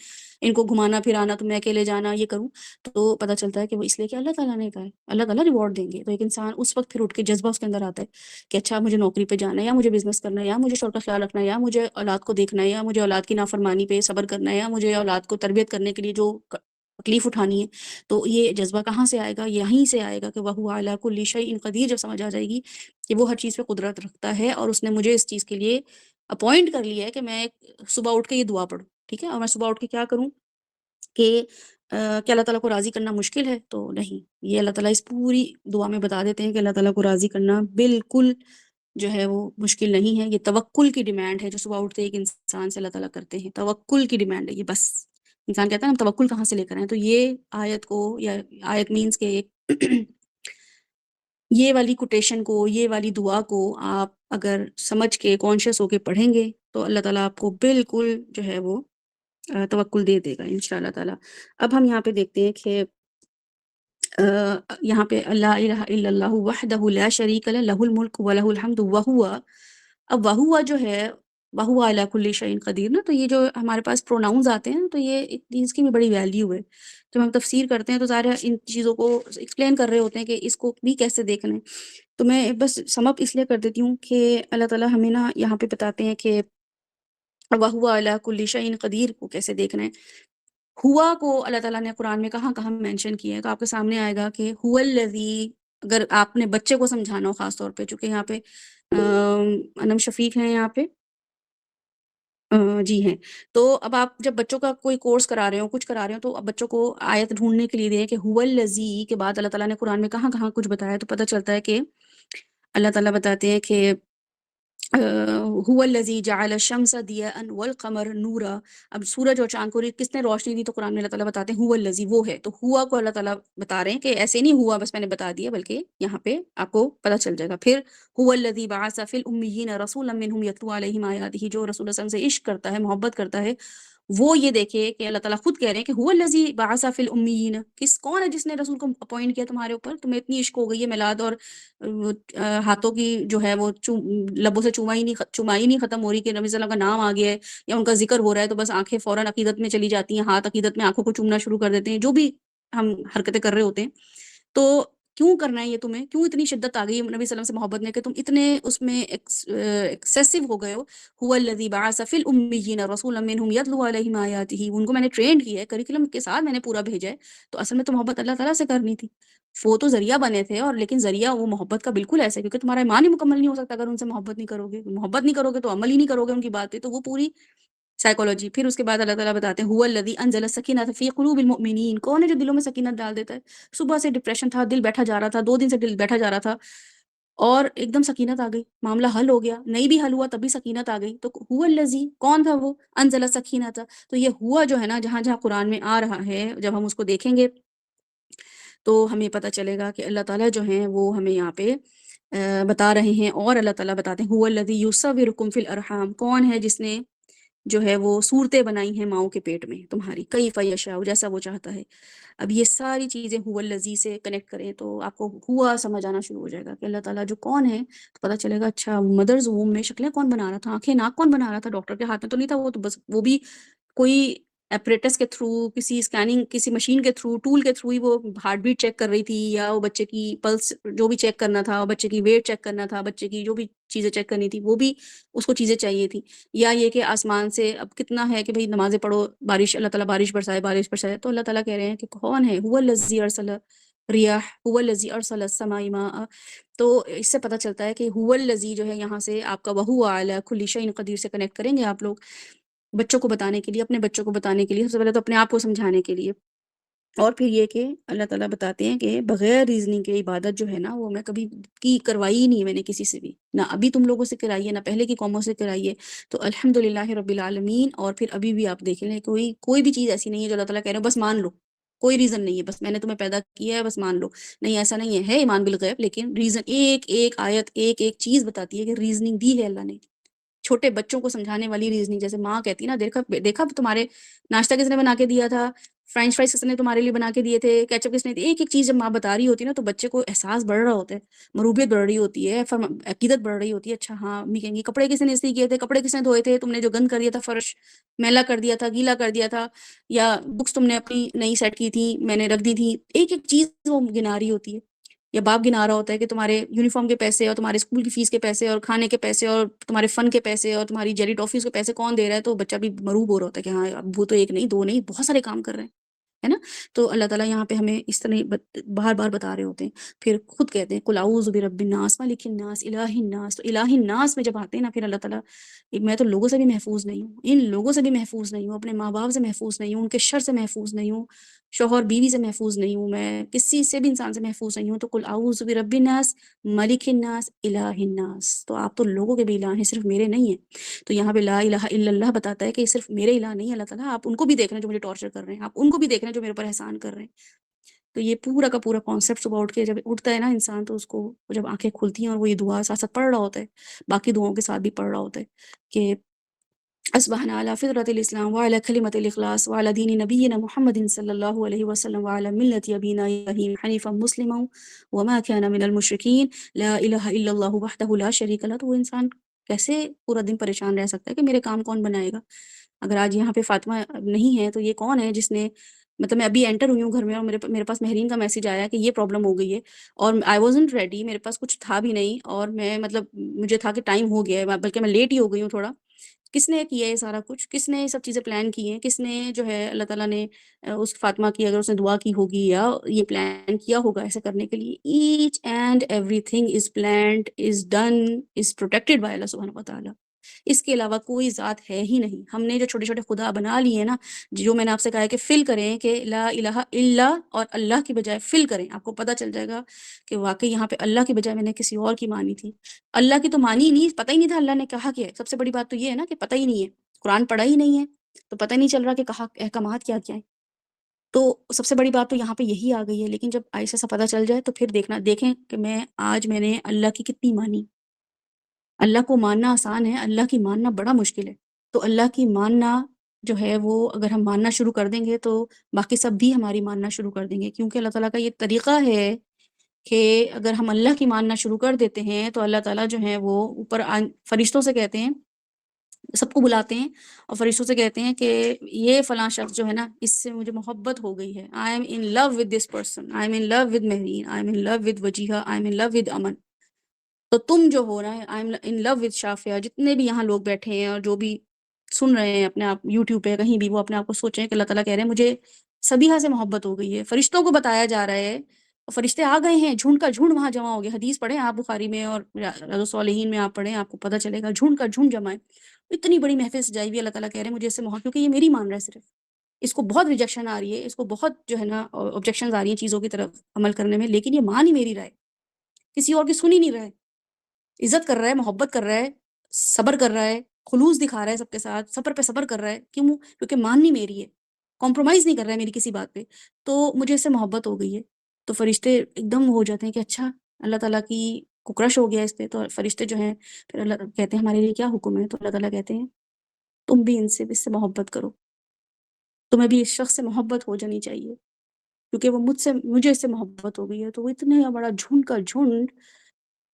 ان کو گھمانا پھرانا تو میں اکیلے جانا یہ کروں، تو پتہ چلتا ہے کہ وہ اس لیے کہ اللہ تعالیٰ نے کہا ہے، اللہ تعالیٰ ریوارڈ دیں گے، تو ایک انسان اس وقت پھر اٹھ کے جذبہ اس کے اندر آتا ہے کہ اچھا مجھے نوکری پہ جانا ہے، یا مجھے بزنس کرنا ہے، یا مجھے شوہر کا خیال رکھنا ہے، یا مجھے اولاد کو دیکھنا ہے، یا مجھے اولاد کی نافرمانی پہ صبر کرنا ہے، یا مجھے اولاد کو تربیت کرنے کے لیے جو تکلیف اٹھانی ہے، تو یہ جذبہ کہاں سے آئے گا، یہیں سے آئے گا کہ وہ علی کل شیء قدیر، جب سمجھ آ جائے گی کہ وہ ہر چیز پہ قدرت رکھتا ہے اور اس نے مجھے اس چیز کے لیے اپوائنٹ کر لیا ہے کہ میں صبح اٹھ کے یہ دعا پڑھوں، ٹھیک ہے، اور میں صبح اٹھ کے کیا کروں کہ کیا اللہ تعالیٰ کو راضی کرنا مشکل ہے، تو نہیں، یہ اللہ تعالیٰ اس پوری دعا میں بتا دیتے ہیں کہ اللہ تعالیٰ کو راضی کرنا بالکل جو ہے وہ مشکل نہیں ہے، یہ توکل کی ڈیمانڈ ہے جو صبح اٹھتے ایک انسان سے اللہ تعالیٰ کرتے ہیں، توکل کی ڈیمانڈ ہے یہ، بس انسان کہتا ہے ہم توکل کہاں سے لے کر آئیں، تو یہ آیت کو، یا آیت مینس کے ایک یہ والی کوٹیشن کو، یہ والی دعا کو آپ اگر سمجھ کے کانشیس ہو کے پڑھیں گے تو اللہ تعالیٰ آپ کو بالکل جو ہے وہ توکل دے دے گا انشاءاللہ تعالیٰ۔ اب ہم یہاں پہ دیکھتے ہیں کہ یہاں پہ لا الہ الا اللہ وحدہ لا شریک لہ لہ الملک ولہ الحمد وہو، اب وہو جو ہے وہو علی کل شیء قدیر نا، تو یہ جو ہمارے پاس پروناؤنز آتے ہیں تو یہ اس کی بھی بڑی ویلیو ہے، جب ہم تفسیر کرتے ہیں تو ظاہر ہے ان چیزوں کو ایکسپلین کر رہے ہوتے ہیں کہ اس کو بھی کیسے دیکھنا ہے، تو میں بس سم اپ اس لیے کر دیتی ہوں کہ اللہ تعالیٰ ہمیں نا یہاں پہ بتاتے ہیں کہ وہو علی کل شیء قدیر کو کیسے دیکھنا ہے، ہوا کو اللہ تعالیٰ نے قرآن میں کہاں کہاں مینشن کیا ہے، تو آپ کے سامنے آئے گا کہ هو الذی، اگر آپ نے بچے کو سمجھانا ہو خاص طور پہ، چونکہ یہاں پہ انم شفیق ہیں یہاں پہ، جی ہیں، تو اب آپ جب بچوں کا کوئی کورس کرا رہے ہو، کچھ کرا رہے ہو، تو اب بچوں کو آیت ڈھونڈنے کے لیے دیں کہ هو الذی کے بعد اللہ تعالیٰ نے قرآن میں کہاں کہاں کچھ بتایا، تو پتہ چلتا ہے کہ اللہ تعالیٰ بتاتے ہیں کہ هو الذی جعل الشمس ضیاء والقمر نورا، اب سورج اور چاند کو کس نے روشنی دی، تو قرآن میں اللہ تعالیٰ بتاتے ہیں هو الذی، وہ ہے، تو ہوا کو اللہ تعالیٰ بتا رہے ہیں کہ ایسے نہیں ہوا بس میں نے بتا دیا، بلکہ یہاں پہ آپ کو پتہ چل جائے گا، پھر هو الذی بعث فی الامیین رسولا منهم یتلو علیہم آیاتہ، جو رسول اللہ صلی اللہ علیہ وسلم سے عشق کرتا ہے، محبت کرتا ہے، وہ یہ دیکھے کہ اللہ تعالیٰ خود کہہ رہے ہیں کہ هو الذی بعث فی الامیین، کون ہے جس نے رسول کو اپوائنٹ کیا تمہارے اوپر؟ تمہیں اتنی عشق ہو گئی ہے میلاد اور ہاتھوں کی جو ہے وہ لبوں سے چومائی نہیں ختم ہو رہی کہ نبی صلی اللہ علیہ وسلم کا نام آ گیا ہے یا ان کا ذکر ہو رہا ہے تو بس آنکھیں فوراً عقیدت میں چلی جاتی ہیں، ہاتھ عقیدت میں آنکھوں کو چومنا شروع کر دیتے ہیں، جو بھی ہم حرکتیں کر رہے ہوتے ہیں. تو کیوں کرنا ہے یہ تمہیں؟ کیوں اتنی شدت آ گئی ہے نبی صلی اللہ علیہ وسلم سے محبت میں کہ تم اتنے اس میں ایکسیسو ہو گئے ہو؟ هو الذی بعث فی الامیین رسولا منہم یتلو علیہم آیاتہ، ان کو میں نے ٹرینڈ کیا ہے، کریکولم کے ساتھ میں نے پورا بھیجا ہے. تو اصل میں تو محبت اللہ تعالیٰ سے کرنی تھی. وہ تو ذریعہ بنے تھے، اور لیکن ذریعہ وہ محبت کا بالکل ایسا ہے، کیونکہ تمہارا ایمان ہی مکمل نہیں ہو سکتا اگر ان سے محبت نہیں کرو گے. محبت نہیں کرو گے تو عمل ہی نہیں کرو گے ان کی بات پہ. تو وہ پوری سائیکالوجی. پھر اس کے بعد اللہ تعالیٰ بتاتے ہیں هو الذی انزل السکینۃ فی قلوب المؤمنین، کون ہے جو دلوں میں سکینت ڈال دیتا ہے؟ صبح سے ڈپریشن تھا، دل بیٹھا جا رہا تھا، 2 دن سے دل بیٹھا جا رہا تھا، اور ایک دم سکینت آ گئی، معاملہ حل ہو گیا. نہیں بھی حل ہوا تب بھی سکینت آ گئی. تو هو الذی، کون تھا وہ؟ انزل السکینۃ. تو یہ ہوا جو ہے نا، جہاں جہاں قرآن میں آ رہا ہے، جب ہم اس کو دیکھیں گے تو ہمیں پتہ چلے گا کہ اللہ تعالیٰ جو ہیں وہ ہمیں یہاں پہ بتا رہے ہیں. اور اللہ تعالیٰ بتاتے ہیں هو الذی یصورکم فی الارحام، کون ہے جس نے جو ہے وہ صورتیں بنائی ہیں ماؤں کے پیٹ میں تمہاری، کیف یشاء، جیسا وہ چاہتا ہے. اب یہ ساری چیزیں هو الذی سے کنیکٹ کریں تو آپ کو ہوا سمجھ آنا شروع ہو جائے گا کہ اللہ تعالیٰ جو کون ہے. تو پتہ چلے گا اچھا مدرز ووم میں شکلیں کون بنا رہا تھا، آنکھیں ناک کون بنا رہا تھا؟ ڈاکٹر کے ہاتھ میں تو نہیں تھا وہ، تو بس وہ بھی کوئی ایپریٹس کے تھرو، کسی اسکیننگ، کسی مشین کے تھرو، ٹول کے تھرو ہی وہ ہارٹ بیٹ چیک کر رہی تھی، یا وہ بچے کی پلس جو بھی چیک کرنا تھا، بچے کی ویٹ چیک کرنا تھا، بچے کی جو بھی چیزیں چیک کرنی تھی وہ بھی اس کو چیزیں چاہیے تھی. یا یہ کہ آسمان سے اب کتنا ہے کہ بھئی نمازیں پڑھو، بارش، اللہ تعالیٰ بارش برسائے، بارش برسائے. تو اللہ تعالیٰ کہہ رہے ہیں کہ کون ہے؟ هو الذی ارسل ریاح، هو الذی ارسل السماء ماء. تو اس سے پتہ چلتا ہے کہ هو الذی جو ہے یہاں سے آپ کا وہو علی کل شیء قدیر سے کنیکٹ کریں گے آپ لوگ، بچوں کو بتانے کے لیے، اپنے بچوں کو بتانے کے لیے، سب سے پہلے تو اپنے آپ کو سمجھانے کے لیے. اور پھر یہ کہ اللہ تعالیٰ بتاتے ہیں کہ بغیر ریزننگ کے عبادت جو ہے نا وہ میں کبھی کی کروائی ہی نہیں ہے میں نے کسی سے بھی، نہ ابھی تم لوگوں سے کرائی ہے، نہ پہلے کی قوموں سے کرائی ہے. تو الحمدللہ رب العالمین. اور پھر ابھی بھی آپ دیکھ لیں کوئی بھی چیز ایسی نہیں ہے جو اللہ تعالیٰ کہہ رہے ہیں بس مان لو. کوئی ریزن نہیں ہے، بس میں نے تمہیں پیدا کیا ہے بس مان لو. نہیں، ایسا نہیں ہے ایمان بالغیب، لیکن ریزن ایک ایک آیت، ایک ایک چیز بتاتی ہے کہ ریزننگ دی ہے اللہ نے. چھوٹے بچوں کو سمجھانے والی ریزننگ، جیسے ماں کہتی ہے نا، دیکھا دیکھا تمہارے ناشتہ کس نے بنا کے دیا تھا، فرینچ فرائز کس نے تمہارے لیے بنا کے دیے تھے، کیچپ کس نے دی؟ ایک ایک چیز جب ماں بتا رہی ہوتی ہے نا تو بچے کو احساس بڑھ رہا ہوتا ہے، مروبیت بڑھ رہی ہوتی ہے، عقیدت بڑھ رہی ہوتی ہے. اچھا ہاں، امی کہیں گی کپڑے کس نے استری کیے تھے، کپڑے کس نے دھوئے تھے، تم نے جو گند کر دیا تھا، فرش میلا کر دیا تھا، گیلا کر دیا تھا، یا بکس تم نے اپنی نئی سیٹ کی تھی میں نے رکھ دی تھی. ایک ایک چیز وہ گنا رہی ہوتی ہے. یا باپ گنا رہا ہوتا ہے کہ تمہارے یونیفارم کے پیسے اور تمہارے اسکول کی فیس کے پیسے اور کھانے کے پیسے اور تمہارے فن کے پیسے اور تمہاری جیلی ٹافیز کے پیسے کون دے رہا ہے. تو بچہ بھی مروب ہو رہا ہوتا ہے کہ ہاں ابو تو ایک نہیں، دو نہیں، بہت سارے کام کر رہے ہیں، ہے نا. تو اللہ تعالیٰ یہاں پہ ہمیں اس طرح بار بار بتا رہے ہوتے ہیں. پھر خود کہتے ہیں قل اعوذ برب الناس ملک الناس الہ الناس. تو الہ الناس میں جب آتے ہیں نا پھر اللہ تعالیٰ، میں تو لوگوں سے بھی محفوظ نہیں ہوں، ان لوگوں سے بھی محفوظ نہیں ہوں، اپنے ماں باپ سے محفوظ نہیں ہوں، ان کے شر سے محفوظ نہیں ہوں، شوہر بیوی سے محفوظ نہیں ہوں، میں کسی سے بھی انسان سے محفوظ نہیں ہوں. تو قل اعوذ برب الناس ملک الناس الہ الناس. تو آپ تو لوگوں کے بھی الہ ہیں، صرف میرے نہیں ہیں. تو یہاں پہ لا الہ الا اللہ بتاتا ہے کہ صرف میرے الہ نہیں ہے اللہ تعالیٰ، آپ ان کو بھی دیکھ رہے ہیں جو مجھے ٹارچر کر رہے ہیں، آپ ان کو بھی دیکھ رہے ہیں جو میرے پر احسان کر رہے ہیں. تو یہ پورا کا پورا کانسیپٹ صبح اٹھ کے جب اٹھتا ہے نا انسان، تو اس کو جب آنکھیں کھلتی ہیں اور وہ یہ دعا ساتھ ساتھ پڑھ رہا ہوتا ہے، باقی دعاؤں کے ساتھ بھی پڑھ رہا ہوتا ہے کہ اصبحنا على فطرة الإسلام وعلى كلمة الإخلاص وعلى دين نبينا محمد صلى الله عليه وسلم وعلى ملة أبينا إبراهيم حنيفا مسلما وما كان من المشركين لا إله إلا الله وحده لا شريك له. تو وہ انسان کیسے پورا دن پریشان رہ سکتا ہے کہ میرے کام کون بنائے گا؟ اگر آج یہاں پہ فاطمہ نہیں ہے تو یہ کون ہے جس نے، مطلب میں ابھی انٹر ہوئی ہوں گھر میں اور میرے پاس مہرین کا میسج آیا کہ یہ پرابلم ہو گئی ہے، اور آئی وازنٹ ریڈی، میرے پاس کچھ تھا بھی نہیں، اور میں مطلب مجھے تھا کہ ٹائم ہو گیا ہے، بلکہ میں لیٹ ہی ہو گئی ہوں تھوڑا. کس نے کیا ہے سارا کچھ؟ کس نے یہ سب چیزیں پلان کی ہیں؟ کس نے جو ہے اللہ تعالیٰ نے اس فاطمہ کی اگر اس نے دعا کی ہوگی یا یہ پلان کیا ہوگا ایسا کرنے کے لیے، each and everything is planned, is done, is protected by Allah سبحانہ و تعالیٰ. اس کے علاوہ کوئی ذات ہے ہی نہیں. ہم نے جو چھوٹے چھوٹے خدا بنا لیے ہیں نا، جو میں نے آپ سے کہا ہے کہ فل کریں کہ لا الہ الا اور اللہ کی بجائے فل کریں، آپ کو پتہ چل جائے گا کہ واقعی یہاں پہ اللہ کی بجائے میں نے کسی اور کی مانی تھی. اللہ کی تو مانی ہی نہیں، پتہ ہی نہیں تھا اللہ نے کہا کیا ہے. سب سے بڑی بات تو یہ ہے نا کہ پتہ ہی نہیں ہے، قرآن پڑھا ہی نہیں ہے تو پتہ نہیں چل رہا کہ کہا احکامات کیا کیا ہیں. تو سب سے بڑی بات تو یہاں پہ یہی آ گئی ہے. لیکن جب ایسا سا پتہ چل جائے تو پھر دیکھیں کہ میں نے اللہ کی کتنی مانی. اللہ کو ماننا آسان ہے، اللہ کی ماننا بڑا مشکل ہے. تو اللہ کی ماننا جو ہے وہ اگر ہم ماننا شروع کر دیں گے تو باقی سب بھی ہماری ماننا شروع کر دیں گے، کیونکہ اللہ تعالیٰ کا یہ طریقہ ہے کہ اگر ہم اللہ کی ماننا شروع کر دیتے ہیں تو اللہ تعالیٰ جو ہے وہ اوپر فرشتوں سے کہتے ہیں، سب کو بلاتے ہیں اور فرشتوں سے کہتے ہیں کہ یہ فلاں شخص جو ہے نا، اس سے مجھے محبت ہو گئی ہے، I am in love with this person, I am in love with Mehreen, I am in love with Wajiha, I am in love with Aman. تو تم جو ہو رہا ہے I am in love with Shafia, جتنے بھی یہاں لوگ بیٹھے ہیں اور جو بھی سن رہے ہیں اپنے آپ یوٹیوب پہ کہیں بھی، وہ اپنے آپ کو سوچیں کہ اللہ تعالیٰ کہہ رہے ہیں مجھے سبیہا سے محبت ہو گئی ہے. فرشتوں کو بتایا جا رہا ہے اور فرشتے آ گئے ہیں، جھنڈ کا جھنڈ وہاں جمع ہو گیا. حدیث پڑھیں آپ بخاری میں اور ریاض الصالحین میں آپ پڑھیں، آپ کو پتہ چلے گا جھنڈ کا جھنڈ جمع ہے. اتنی بڑی محفل سجائی ہوئی، اللہ تعالیٰ کہہ رہے ہیں مجھے اس سے محبت، کیونکہ یہ میری مان رہا ہے صرف. اس کو بہت ریجیکشن آ رہی ہے، اس کو بہت جو ہے نا آبجیکشنز آ رہی ہیں چیزوں کی طرف عمل کرنے میں، لیکن یہ مان ہی میری رائے، کسی اور کی سن ہی نہیں رہا ہے. عزت کر رہا ہے، محبت کر رہا ہے، صبر کر رہا ہے، خلوص دکھا رہا ہے سب کے ساتھ، صبر پہ صبر کر رہا ہے. کیوں؟ کیونکہ ماننی میری ہے، کمپرومائز نہیں کر رہا ہے میری کسی بات پہ، تو مجھے اس سے محبت ہو گئی ہے. تو فرشتے ایک دم ہو جاتے ہیں کہ اچھا اللہ تعالیٰ کی کو کرش ہو گیا اس پہ. تو فرشتے جو ہیں پھر اللہ کہتے ہیں ہمارے لیے کیا حکم ہے؟ تو اللہ تعالیٰ کہتے ہیں تم بھی اس سے محبت کرو، تمہیں بھی اس شخص سے محبت ہو جانی چاہیے، کیونکہ وہ مجھے اس سے محبت ہو گئی ہے. تو وہ اتنے بڑا جھنڈ کا جھنڈ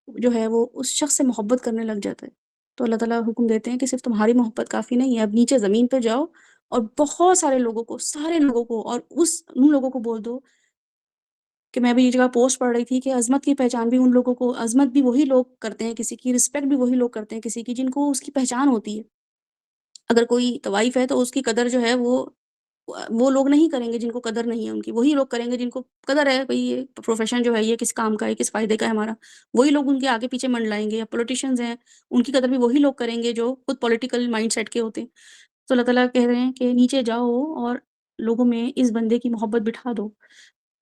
جو ہے وہ اس شخص سے محبت کرنے لگ جاتا ہے. تو اللہ تعالیٰ حکم دیتے ہیں کہ صرف تمہاری محبت کافی نہیں ہے، اب نیچے زمین پہ جاؤ اور بہت سارے لوگوں کو، سارے لوگوں کو، اور ان لوگوں کو بول دو کہ میں بھی یہ جگہ پوسٹ پڑھ رہی تھی کہ عظمت کی پہچان بھی ان لوگوں کو، عظمت بھی وہی لوگ کرتے ہیں کسی کی، رسپیکٹ بھی وہی لوگ کرتے ہیں کسی کی جن کو اس کی پہچان ہوتی ہے. اگر کوئی طوائف ہے تو اس کی قدر جو ہے وہ لوگ نہیں کریں گے جن کو قدر نہیں ہے ان کی، وہی لوگ کریں گے جن کو قدر ہے بھئی یہ پروفیشن جو ہے یہ کس کام کا ہے، کس فائدے کا ہے ہمارا، وہی لوگ ان کے آگے پیچھے منڈلائیں گے. یا پولیٹیشینز ہیں، ان کی قدر بھی وہی لوگ کریں گے جو خود پولیٹیکل مائنڈ سیٹ کے ہوتے ہیں. تو اللہ تعالیٰ کہہ رہے ہیں کہ نیچے جاؤ اور لوگوں میں اس بندے کی محبت بٹھا دو.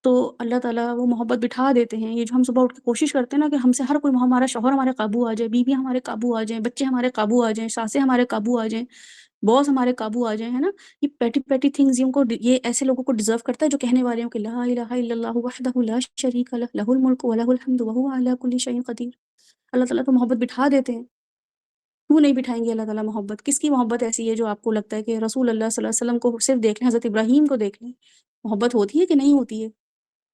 تو اللہ تعالیٰ وہ محبت بٹھا دیتے ہیں. یہ جو ہم صبح اٹھ کے کوشش کرتے ہیں نا کہ ہم سے ہر کوئی، ہمارا شوہر ہمارے قابو آ جائے، بیوی ہمارے قابو آ جائیں، بچے ہمارے قابو آ جائیں، ساسیں ہمارے قابو آ جائیں، باس ہمارے قابو آ جائیں، ہے نا. یہ پیٹی پیٹی تھنگز یہ ایسے لوگوں کو ڈیزرو کرتا ہے جو کہنے والے ہوں کہ لا الہ الا اللہ وحدہ لا شریک لہ لہ الملک ولہ الحمد وہو علی کل شیء قدیر. اللہ تعالیٰ تو محبت بٹھا دیتے ہیں. کیوں نہیں بٹھائیں گے اللہ تعالیٰ محبت؟ کس کی محبت ایسی ہے جو آپ کو لگتا ہے کہ رسول اللہ صلی اللہ علیہ وسلم کو صرف دیکھ لیں، حضرت ابراہیم کو دیکھ لیں، محبت ہوتی ہے کہ نہیں ہوتی ہے؟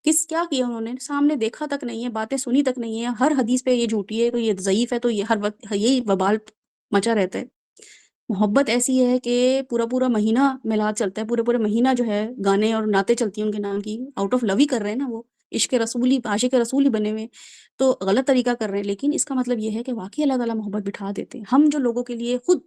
کیا کیا انہوں نے؟ سامنے دیکھا تک نہیں ہے، باتیں سنی تک نہیں ہے، ہر حدیث پہ یہ جھوٹی ہے، تو یہ ضعیف ہے، تو یہ ہر وقت یہی وبال مچا رہتا ہے. محبت ایسی ہے کہ پورا پورا مہینہ میلاد چلتا ہے، پورے پورے مہینہ جو ہے گانے اور نعتیں چلتی ہیں ان کے نام کی، آؤٹ آف لو ہی کر رہے ہیں نا، وہ عشق رسولی، عاشق رسول ہی بنے ہوئے. تو غلط طریقہ کر رہے ہیں، لیکن اس کا مطلب یہ ہے کہ واقعی اللہ تعالیٰ محبت بٹھا دیتے ہیں. ہم جو لوگوں کے لیے خود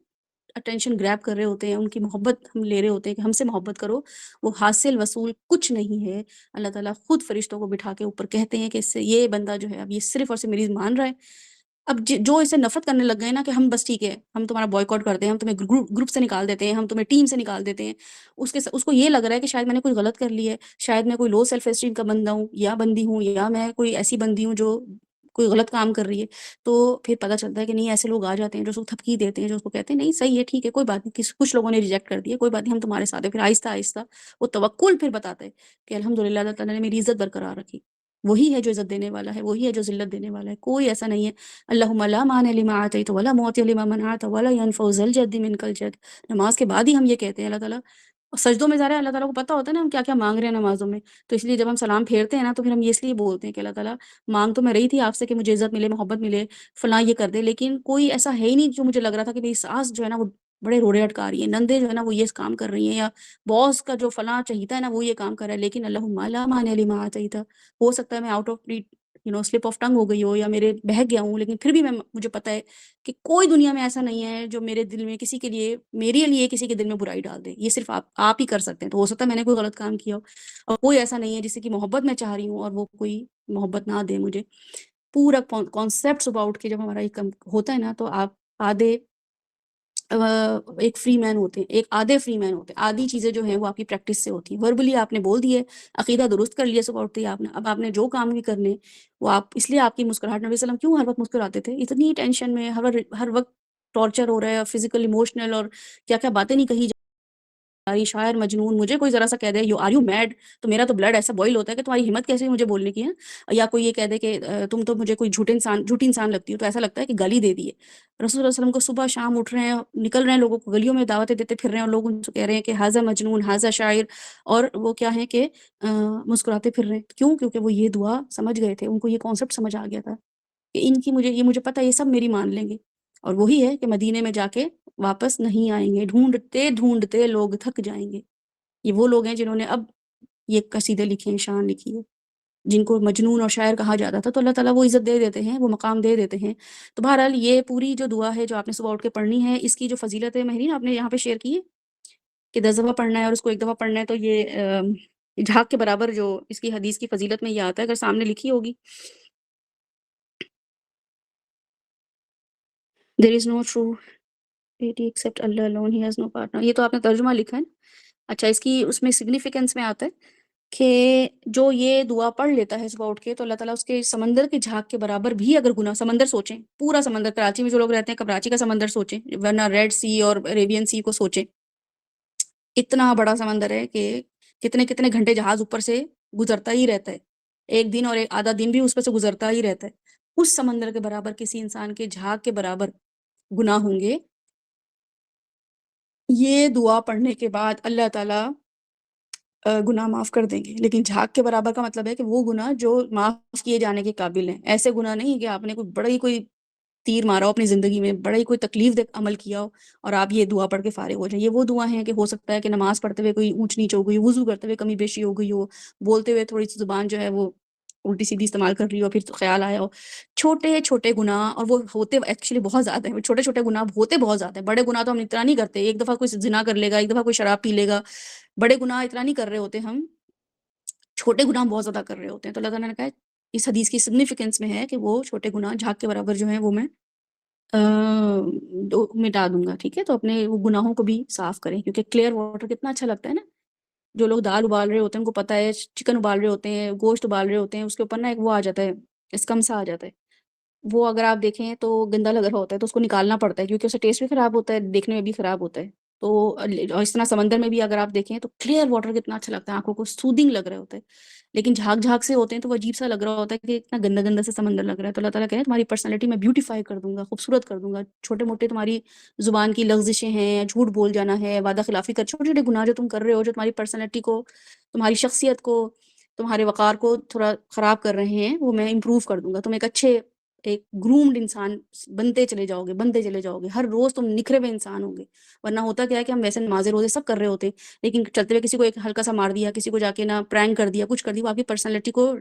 اٹینشن گریب کر رہے ہوتے ہیں، ان کی محبت ہم لے رہے ہوتے ہیں کہ ہم سے محبت کرو، وہ حاصل وصول کچھ نہیں ہے. اللہ تعالیٰ خود فرشتوں کو بٹھا کے اوپر کہتے ہیں کہ اس سے یہ بندہ جو ہے اب یہ صرف اور صرف میری مان رہا ہے. اب جو اسے نفرت کرنے لگ گئے نا کہ ہم بس ٹھیک ہے، ہم تمہارا بوائے کرتے ہیں، ہم تمہیں گروپ سے نکال دیتے ہیں، ہم تمہیں ٹیم سے نکال دیتے ہیں، اس کو یہ لگ رہا ہے کہ شاید میں نے کوئی غلط کر لی ہے، شاید میں کوئی لو سیلف اسٹیم کا بندہ ہوں یا بندی ہوں، یا میں کوئی ایسی بندی ہوں جو کوئی غلط کام کر رہی ہے. تو پھر پتہ چلتا ہے کہ نہیں، ایسے لوگ آ جاتے ہیں جو اس کو تھپکی دیتے ہیں، جو اس کو کہتے ہیں نہیں صحیح ہے، ٹھیک ہے، کوئی بات نہیں، کچھ لوگوں نے ریجیکٹ کر دیا، کوئی بات نہیں، ہم تمہارے ساتھ ہیں. پھر آہستہ آہستہ وہ توکل پھر بتاتا ہے کہ الحمدللہ اللہ تعالیٰ نے میری عزت برقرار رکھی. وہی ہے جو عزت دینے والا ہے، وہی ہے جو ذلت دینے والا ہے. کوئی ایسا نہیں ہے. اللہم لا مانع لما اعطیت ولا معطی لما منعت ولا ينفع ذا الجد منک الجد. نماز کے بعد ہی ہم یہ کہتے ہیں. اللہ تعالیٰ سجدوں میں ظاہر ہے اللہ تعالیٰ کو پتہ ہوتا ہے نا ہم کیا کیا مانگ رہے ہیں نمازوں میں، تو اس لیے جب ہم سلام پھیرتے ہیں نا تو پھر ہم یہ اس لیے بولتے ہیں کہ اللہ تعالیٰ مانگ تو میں رہی تھی آپ سے کہ مجھے عزت ملے، محبت ملے، فلاں یہ کر دے، لیکن کوئی ایسا ہے ہی نہیں جو مجھے لگ رہا تھا کہ میری ساس جو ہے نا وہ بڑے روڑے اٹکا رہی ہیں، نندے جو ہے نا وہ یہ کام کر رہی ہیں، یا باس کا جو فلاں چہیتا ہے نا وہ یہ کام کر رہا ہے. لیکن اللہم لا مانع لما اعطیت، ہو سکتا ہے میں out of slip of tongue ہو گئی ہو یا میرے بہک گیا ہوں، لیکن پھر بھی مجھے پتہ ہے کہ کوئی دنیا میں ایسا نہیں ہے جو میرے دل میں کسی کے لیے، میرے لیے کسی کے دل میں برائی ڈال دے. یہ صرف آپ ہی کر سکتے ہیں. تو ہو سکتا ہے میں نے کوئی غلط کام کیا ہو، اور کوئی ایسا نہیں ہے جس کی محبت میں چاہ رہی ہوں اور وہ کوئی محبت نہ دے مجھے. پورا کانسیپٹ صبح اٹھ کے جب ہمارا یہ ہوتا ہے نا تو آپ آدھے ایک فری مین ہوتے ہیں، ایک آدھے فری مین ہوتے ہیں. آدھی چیزیں جو ہیں وہ آپ کی پریکٹس سے ہوتی ہیں. وربلی آپ نے بول دی ہے، عقیدہ درست کر لیا صبح اٹھتے ہی آپ نے، اب آپ نے جو کام بھی کرنے وہ آپ، اس لیے آپ کی مسکراہٹ، نبی صلی اللہ علیہ وسلم کیوں ہر وقت مسکراتے تھے؟ اتنی ٹینشن میں ہر وقت ٹارچر ہو رہا ہے، فزیکل ایموشنل اور کیا کیا باتیں نہیں کہی شاعر مجنون مجھے کوئی ذرا سا کہہ دے یو آر یو میڈ، تو میرا تو بلڈ ایسا بوائل ہوتا ہے کہ تمہاری ہمت کیسے مجھے بولنے کی ہے. یا کوئی یہ کہہ دے کہ تم تو مجھے کوئی جھوٹی انسان لگتی ہو، تو ایسا لگتا ہے کہ گالی دے دی ہے. رسول اللہ علیہ وسلم کو صبح شام اٹھ رہے ہیں، نکل رہے ہیں، لوگوں کو گلیوں میں دعوتیں دیتے پھر رہے ہیں، اور لوگ ان سے کہہ رہے ہیں کہ حاذا مجنون حاذا شاعر، اور وہ کیا ہے کہ مسکراتے پھر رہے ہیں. کیوں؟ کیونکہ وہ یہ دعا سمجھ گئے تھے، ان کو یہ کانسیپٹ سمجھ آ گیا تھا کہ ان کی مجھے پتہ ہے یہ سب میری مان لیں گے. اور وہی ہے کہ مدینے میں جا کے واپس نہیں آئیں گے، ڈھونڈتے ڈھونڈتے لوگ تھک جائیں گے. یہ وہ لوگ ہیں جنہوں نے اب یہ قصیدے لکھے ہیں، شان لکھی ہے، جن کو مجنون اور شاعر کہا جاتا تھا، تو اللہ تعالیٰ وہ عزت دے دیتے ہیں، وہ مقام دے دیتے ہیں. تو بہرحال یہ پوری جو دعا ہے جو آپ نے صبح اٹھ کے پڑھنی ہے، اس کی جو فضیلت ہے مہرین آپ نے یہاں پہ شیئر کی ہے کہ 10 دفعہ پڑھنا ہے اور اس کو ایک دفعہ پڑھنا ہے، تو یہ جھاگ کے برابر جو اس کی حدیث کی فضیلت میں یہ آتا ہے، اگر سامنے لکھی ہوگی. دیر از نو true deity except Allah alone, he has no partner. یہ تو آپ نے ترجمہ لکھا ہے نا. اچھا، اس کی اس میں سگنیفیکنس میں آتا ہے کہ جو یہ دعا پڑھ لیتا ہے صبح اٹھ کے، تو اللہ تعالیٰ اس کے سمندر کے جھاگ کے برابر بھی اگر گناہ، سمندر سوچیں، پورا سمندر، کراچی میں جو لوگ رہتے ہیں کراچی کا سمندر سوچیں، ورنہ ریڈ سی اور اریبین سی کو سوچیں. اتنا بڑا سمندر ہے کہ کتنے کتنے گھنٹے جہاز اوپر سے گزرتا ہی رہتا ہے، ایک دن اور ایک آدھا دن بھی اس پہ سے گزرتا ہی رہتا ہے. اس سمندر کے برابر کسی انسان کے جھاگ کے برابر گناہ ہوں گے. یہ دعا پڑھنے کے بعد اللہ تعالیٰ گناہ معاف کر دیں گے. لیکن جھاگ کے برابر کا مطلب ہے کہ وہ گناہ جو معاف کیے جانے کے قابل ہیں. ایسے گناہ نہیں کہ آپ نے کوئی تیر مارا ہو اپنی زندگی میں، بڑا ہی کوئی تکلیف دہ عمل کیا ہو اور آپ یہ دعا پڑھ کے فارغ ہو جائیں. یہ وہ دعا ہیں کہ ہو سکتا ہے کہ نماز پڑھتے ہوئے کوئی اونچ نیچ ہو گئی، وضو کرتے ہوئے کمی بیشی ہو گئی ہو، بولتے ہوئے تھوڑی سی زبان جو ہے وہ الٹی سیدھی استعمال کر رہی ہو، پھر تو خیال آیا ہو. چھوٹے چھوٹے گناہ، اور وہ ہوتے ایکچولی بہت زیادہ ہیں. چھوٹے چھوٹے گناہ ہوتے بہت زیادہ ہیں. بڑے گناہ تو ہم اتنا نہیں کرتے، ایک دفعہ کوئی زنا کر لے گا، ایک دفعہ کوئی شراب پی لے گا. بڑے گناہ اتنا نہیں کر رہے ہوتے ہم، چھوٹے گناہ بہت زیادہ کر رہے ہوتے ہیں. تو اللہ تعالیٰ نے کہا اس حدیث کی سگنیفیکنس میں ہے کہ وہ چھوٹے گناہ جھاگ کے برابر جو ہیں وہ میں مٹا دوں گا. ٹھیک ہے، تو اپنے وہ گناہوں کو بھی صاف کریں، کیونکہ کلیئر واٹر کتنا اچھا لگتا ہے نا. جو لوگ دال ابال رہے ہوتے ہیں ان کو پتہ ہے، چکن ابال رہے ہوتے ہیں، گوشت ابال رہے ہوتے ہیں، اس کے اوپر نا ایک وہ آ جاتا ہے، اسکم سا آ جاتا ہے. وہ اگر آپ دیکھیں تو گندا لگ رہا ہوتا ہے، تو اس کو نکالنا پڑتا ہے کیونکہ اس سے ٹیسٹ بھی خراب ہوتا ہے، دیکھنے میں بھی خراب ہوتا ہے. تو اور اس طرح سمندر میں بھی اگر آپ دیکھیں تو کلیئر واٹر کتنا اچھا لگتا ہے، آنکھوں کو سودنگ لگ رہے ہوتا ہے. لیکن جھاگ جھاگ سے ہوتے ہیں تو وہ عجیب سا لگ رہا ہوتا ہے کہ اتنا گندا گندا سے سمندر لگ رہا ہے. تو اللہ تعالیٰ کہہ رہے ہیں تمہاری پرسنالٹی میں بیوٹیفائی کر دوں گا، خوبصورت کر دوں گا. چھوٹے موٹے تمہاری زبان کی لغزشیں ہیں، جھوٹ بول جانا ہے، وعدہ خلافی کر، چھوٹے چھوٹے گناہ جو تم کر رہے ہو، جو تمہاری پرسنالٹی کو، تمہاری شخصیت کو، تمہارے وقار کو تھوڑا خراب کر رہے ہیں، وہ میں امپروو کر دوں گا. تم ایک اچھے، ایک گرومڈ انسان بنتے چلے جاؤ گے، بنتے چلے جاؤ گے. ہر روز تم نکھرے ہوئے انسان ہوں گے. ورنہ ہوتا کیا ہے کہ ہم ویسے نمازیں روزے سب کر رہے ہوتے ہیں، لیکن چلتے ہوئے کسی کو ایک ہلکا سا مار دیا، کسی کو جا کے نا پرینک کر دیا، کچھ کر دیا، وہ آپ کی پرسنالٹی کو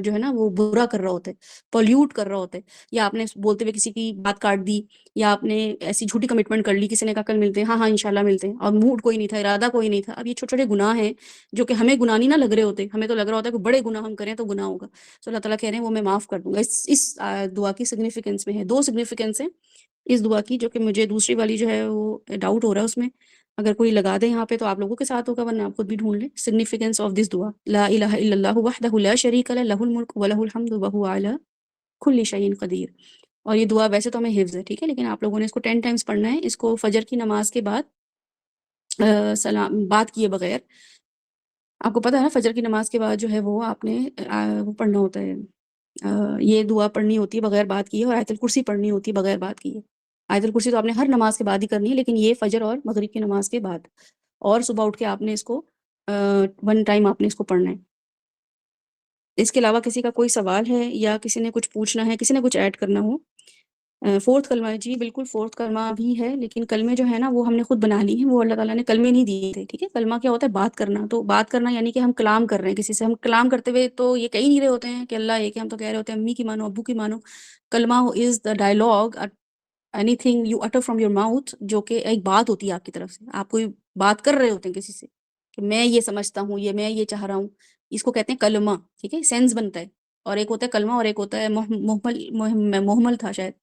جو ہے نا وہ برا کر رہا ہوتا ہے، پولیوٹ کر رہا ہوتا ہے. یا آپ نے بولتے ہوئے کسی کی بات کاٹ دی، یا آپ نے ایسی جھوٹی کمٹمنٹ کر لی، کسی نے کہا کل ملتے ہیں، ہاں ہاں انشاءاللہ ملتے ہیں، اور موڈ کوئی نہیں تھا، ارادہ کوئی نہیں تھا. اب یہ چھوٹے چھوٹے گناہ ہیں جو کہ ہمیں گناہ نہیں نہ لگ رہے ہوتے، ہمیں تو لگ رہا ہوتا ہے کہ بڑے گناہ ہم کریں تو گناہ ہوگا. تو اللہ تعالیٰ کہہ رہے ہیں وہ میں معاف کر دوں گا. اس دعا کی سگنیفیکنس میں ہے، دو سگنیفیکنس ہیں اس دعا کی، جو کہ مجھے دوسری والی جو ہے وہ ڈاؤٹ ہو رہا ہے اس میں. اگر کوئی لگا دے یہاں پہ تو آپ لوگوں کے ساتھ ہوگا، ورنہ آپ خود بھی ڈھونڈ لیں. سگنیفیکنس آف دس دعا: لا الہ الا اللہ وحدہ لا شریک لہ، لہ الملک ولہ الحمد وہو علی کل شیء قدیر. اور یہ دعا ویسے تو ہمیں حفظ ہے، ٹھیک ہے، لیکن آپ لوگوں نے اس کو 10 ٹائمز پڑھنا ہے. اس کو فجر کی نماز کے بعد سلام بات کیے بغیر، آپ کو پتہ ہے نا فجر کی نماز کے بعد جو ہے وہ آپ نے وہ پڑھنا ہوتا ہے، یہ دعا پڑھنی ہوتی ہے بغیر بات کیے، اور آیت الکرسی پڑھنی ہوتی ہے بغیر بات کیے. آیت الکرسی تو آپ نے ہر نماز کے بعد ہی کرنی ہے، لیکن یہ فجر اور مغرب کی نماز کے بعد، اور صبح اٹھ کے آپ نے اس کو 1 ٹائم آپ نے اس کو پڑھنا ہے. اس کے علاوہ کسی کا کوئی سوال ہے یا کسی نے کچھ پوچھنا ہے، کسی نے کچھ ایڈ کرنا ہو؟ فورتھ کلمہ ہے، جی بالکل فورتھ کلمہ بھی ہے، لیکن کلمے جو ہے نا وہ ہم نے خود بنا لی ہیں، وہ اللہ تعالیٰ نے کلمے نہیں دیے تھے. ٹھیک ہے، کلمہ کیا ہوتا ہے؟ بات کرنا. تو بات کرنا یعنی کہ ہم کلام کر رہے ہیں کسی سے. ہم کلام کرتے ہوئے تو یہ کہہ ہی نہیں رہے ہوتے ہیں کہ اللہ ایک ہے، ہم تو کہہ رہے ہوتے ہیں امی کی مانو، ابو کی مانو. کلمہ is the dialogue, anything you utter from your mouth, جو کہ ایک بات ہوتی ہے آپ کی طرف سے. آپ کوئی بات کر رہے ہوتے ہیں کسی سے کہ میں یہ سمجھتا ہوں، یہ میں یہ چاہ رہا ہوں، اس کو کہتے ہیں کلمہ. ٹھیک ہے، سینس بنتا ہے. اور ایک ہوتا ہے کلمہ اور ایک ہوتا ہے محمل تھا شاید،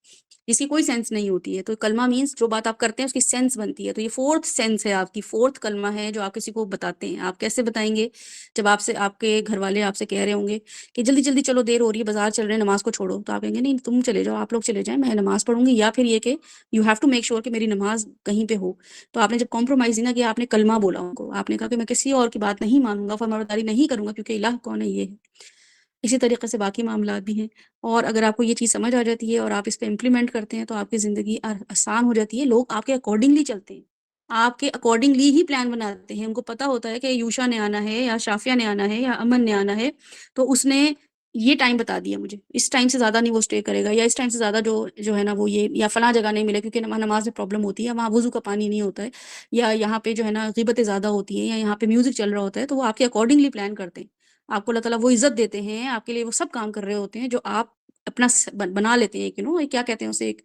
جس کی کوئی سینس نہیں ہوتی ہے. تو کلمہ مینس جو بات آپ کرتے ہیں اس کی سینس بنتی ہے. تو یہ فورتھ سینس ہے آپ کی، فورتھ کلمہ ہے جو آپ کسی کو بتاتے ہیں. آپ کیسے بتائیں گے؟ جب آپ کے گھر والے آپ سے کہہ رہے ہوں گے کہ جلدی جلدی چلو، دیر ہو رہی ہے، بازار چل رہے ہیں، نماز کو چھوڑو، تو آپ کہیں گے نہیں تم چلے جاؤ، آپ لوگ چلے جائیں، میں نماز پڑھوں گی. یا پھر یہ کہ you have to make sure کہ میری نماز کہیں پہ ہو. تو آپ نے جب کمپرومائز نہ کیا، آپ نے کلمہ بولا ان کو، آپ نے کہا کہ میں کسی اور کی بات نہیں مانوں گا، فرمانبرداری نہیں کروں گا، کیونکہ الہ کون ہے یہ ہے. اسی طریقے سے باقی معاملات بھی ہیں. اور اگر آپ کو یہ چیز سمجھ آ جاتی ہے اور آپ اس پہ امپلیمنٹ کرتے ہیں تو آپ کی زندگی آسان ہو جاتی ہے. لوگ آپ کے اکارڈنگلی چلتے ہیں، آپ کے اکارڈنگلی ہی پلان بناتے ہیں. ان کو پتا ہوتا ہے کہ یوشا نے آنا ہے یا شافیہ نے آنا ہے یا امن نے آنا ہے، تو اس نے یہ ٹائم بتا دیا مجھے، اس ٹائم سے زیادہ نہیں وہ اسٹے کرے گا، یا اس ٹائم سے زیادہ جو ہے نا وہ یہ، یا فلاں جگہ نہیں ملے کیونکہ نماز میں پرابلم ہوتی ہے، وہاں وضو کا پانی نہیں ہوتا ہے، یا یہاں پہ جو ہے نا غیبتیں زیادہ ہوتی ہیں، یا یہاں پہ میوزک چل رہا ہوتا ہے. تو وہ آپ کے اکارڈنگلی پلان کرتے ہیں. آپ کو اللہ تعالیٰ وہ عزت دیتے ہیں، آپ کے لیے وہ سب کام کر رہے ہوتے ہیں جو آپ اپنا بنا لیتے ہیں. کیا کہتے ہیں اسے، ایک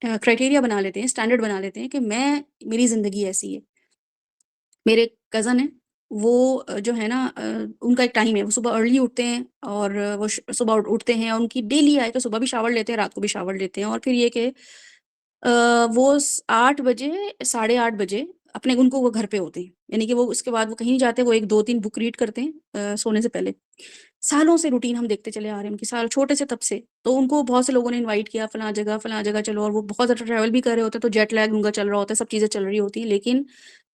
کرائٹیریا بنا لیتے ہیں، اسٹینڈرڈ بنا لیتے ہیں کہ میری زندگی ایسی ہے. میرے کزن ہیں، وہ جو ہے نا ان کا ایک ٹائم ہے، وہ صبح ارلی اٹھتے ہیں، اور وہ صبح اٹھتے ہیں، اور ان کی ڈیلی ہے کہ صبح بھی شاور لیتے ہیں، رات کو بھی شاور لیتے ہیں. اور پھر یہ کہ وہ 8 بجے 8:30 بجے ان کو وہ گھر پہ ہوتے ہیں. یعنی کہ وہ اس کے بعد وہ کہیں نہیں جاتے، وہ 1 2 3 بک ریڈ کرتے ہیں سونے سے پہلے. سالوں سے روٹین ہم دیکھتے چلے آ رہے ہیں ان کی، سال چھوٹے سے تب سے. تو ان کو بہت سے لوگوں نے انوائٹ کیا فلاں جگہ چلو، اور وہ بہت زیادہ ٹریول بھی کر رہے ہوتے ہیں، تو جیٹ لیگ ان کا چل رہا ہوتا ہے، سب چیزیں چل رہی ہوتی ہیں. لیکن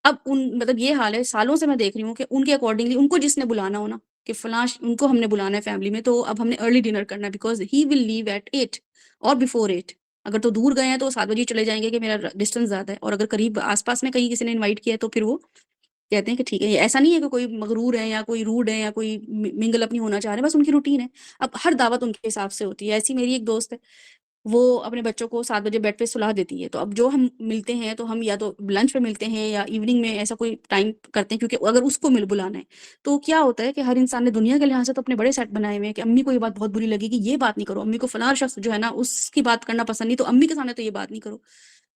اب مطلب یہ حال ہے، سالوں سے میں دیکھ رہی ہوں کہ ان کے اکارڈنگلی ان کو جس نے بلانا ہونا کہ فلاں ان کو ہم نے بلانا ہے فیملی میں، تو اب ہم نے ارلی ڈنر کرنا ہے، because he will leave at 8 اور بیفور 8. اگر تو دور گئے ہیں تو 7 بجے چلے جائیں گے کہ میرا ڈسٹینس زیادہ ہے. اور اگر قریب آس پاس میں کہیں کسی نے انوائٹ کیا ہے تو پھر وہ کہتے ہیں کہ ٹھیک ہے. یہ ایسا نہیں ہے کہ کوئی مغرور ہے یا کوئی روڈ ہے یا کوئی منگل اپنی ہونا چاہ رہے ہیں، بس ان کی روٹین ہے. اب ہر دعوت ان کے حساب سے ہوتی ہے. ایسی میری ایک دوست ہے، وہ اپنے بچوں کو 7 بجے بیڈ پہ سلا دیتی ہے. تو اب جو ہم ملتے ہیں تو ہم یا تو لنچ پہ ملتے ہیں یا ایوننگ میں ایسا کوئی ٹائم کرتے ہیں، کیونکہ اگر اس کو بلانا ہے تو کیا ہوتا ہے کہ ہر انسان نے دنیا کے لحاظ سے تو اپنے بڑے سیٹ بنائے ہوئے ہیں کہ امی کو یہ بات بہت بری لگے گی، یہ بات نہیں کرو، امی کو فلاں شخص جو ہے نا اس کی بات کرنا پسند نہیں، تو امی کے سامنے تو یہ بات نہیں کرو.